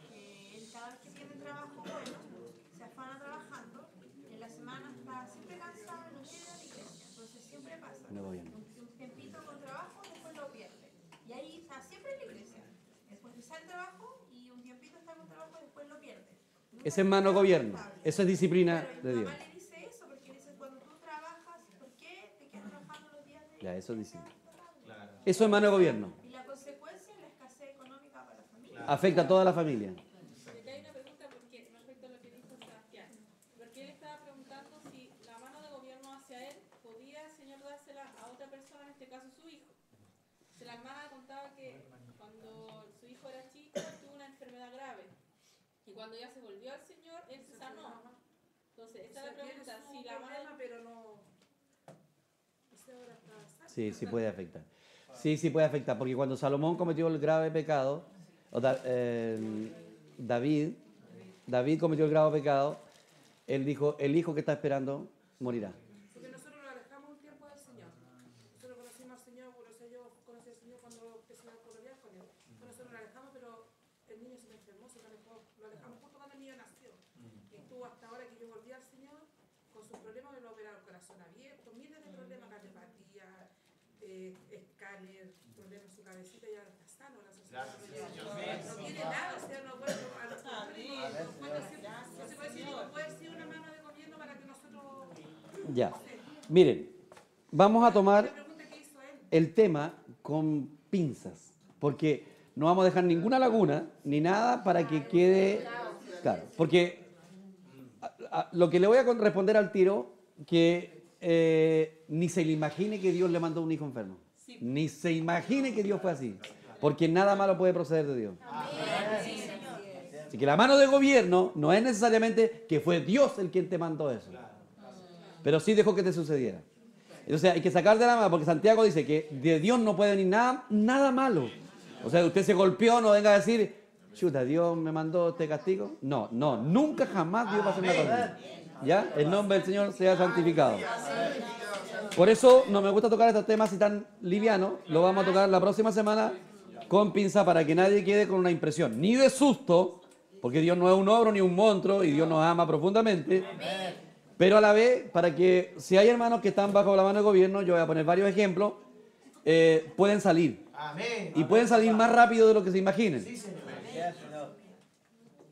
que él cada vez que tiene trabajo bueno, se afana trabajando, y en la semana está siempre cansado y no quiere ir a la iglesia. Entonces siempre pasa, un tiempito con trabajo, después lo pierde. Y ahí está siempre en la iglesia. Después de el trabajo y un tiempito está con trabajo y después lo pierde. Ese es mano de gobierno. Eso es disciplina de Dios. Mi mamá le dice eso porque le dice, cuando tú trabajas, ¿por qué te quedas trabajando los días de Ya, eso es disciplina. Eso es mano de gobierno. Y la consecuencia es la escasez económica para la familia. Afecta a toda la familia. Acá hay una pregunta porque, respecto a lo que dijo Sebastián. Porque él estaba preguntando si la mano de gobierno hacia él podía el Señor dársela a otra persona, en este caso su hijo. Si la hermana contaba que cuando su hijo era chico tuvo una enfermedad grave. Y cuando ya se volvió al Señor, él se sanó. Entonces, esta es la pregunta. Si la mano... pero no... Ese ahora está sano. Sí, sí puede afectar. Sí, sí puede afectar. Porque cuando Salomón cometió el grave pecado, David cometió el grave pecado, él dijo, el hijo que está esperando morirá. Porque nosotros lo alejamos un tiempo del Señor. Nosotros conocimos al Señor, por eso yo conocí al Señor cuando empecé a colorear con él. Nosotros lo alejamos, pero el niño se me enfermó, se me alejó. Lo alejamos justo cuando el niño nació. Y estuvo hasta ahora que yo volví al Señor, con sus problemas me lo operaron corazón abierto, miles de problemas, cardiopatía, escáner, problemas en su cabecita y ahora está sano, gracias a Dios. No tiene nada, o sea, no puede, a los no se puede decir, no puede decir una mano de gobierno para que nosotros... Ya. Miren, vamos a tomar el tema con pinzas, porque no vamos a dejar ninguna laguna ni nada para que quede claro. Porque lo que le voy a responder al tiro, que ni se le imagine que Dios le mandó un hijo enfermo. Ni se imagine que Dios fue así, porque nada malo puede proceder de Dios. Así que la mano de gobierno no es necesariamente que fue Dios el quien te mandó eso, pero sí dejó que te sucediera. Entonces hay que sacar de la mano, porque Santiago dice que de Dios no puede venir nada malo. O sea, usted se golpeó, no venga a decir, chuta, Dios me mandó este castigo. No, nunca jamás Dios va a hacer una cosa así. ¿Ya? El nombre del Señor sea santificado. Por eso no me gusta tocar estos temas así tan livianos. Lo vamos a tocar la próxima semana con pinza para que nadie quede con una impresión, ni de susto, porque Dios no es un ogro ni un monstruo y Dios nos ama profundamente. Pero a la vez, para que si hay hermanos que están bajo la mano del gobierno, yo voy a poner varios ejemplos, pueden salir. Amén. Y pueden salir más rápido de lo que se imaginen. Sí, Señor.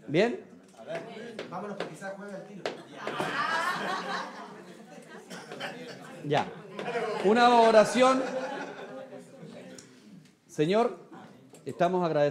¿Bien? A ver, vámonos para que quizás juegue el tiro. Ya. Una oración. Señor, estamos agradecidos.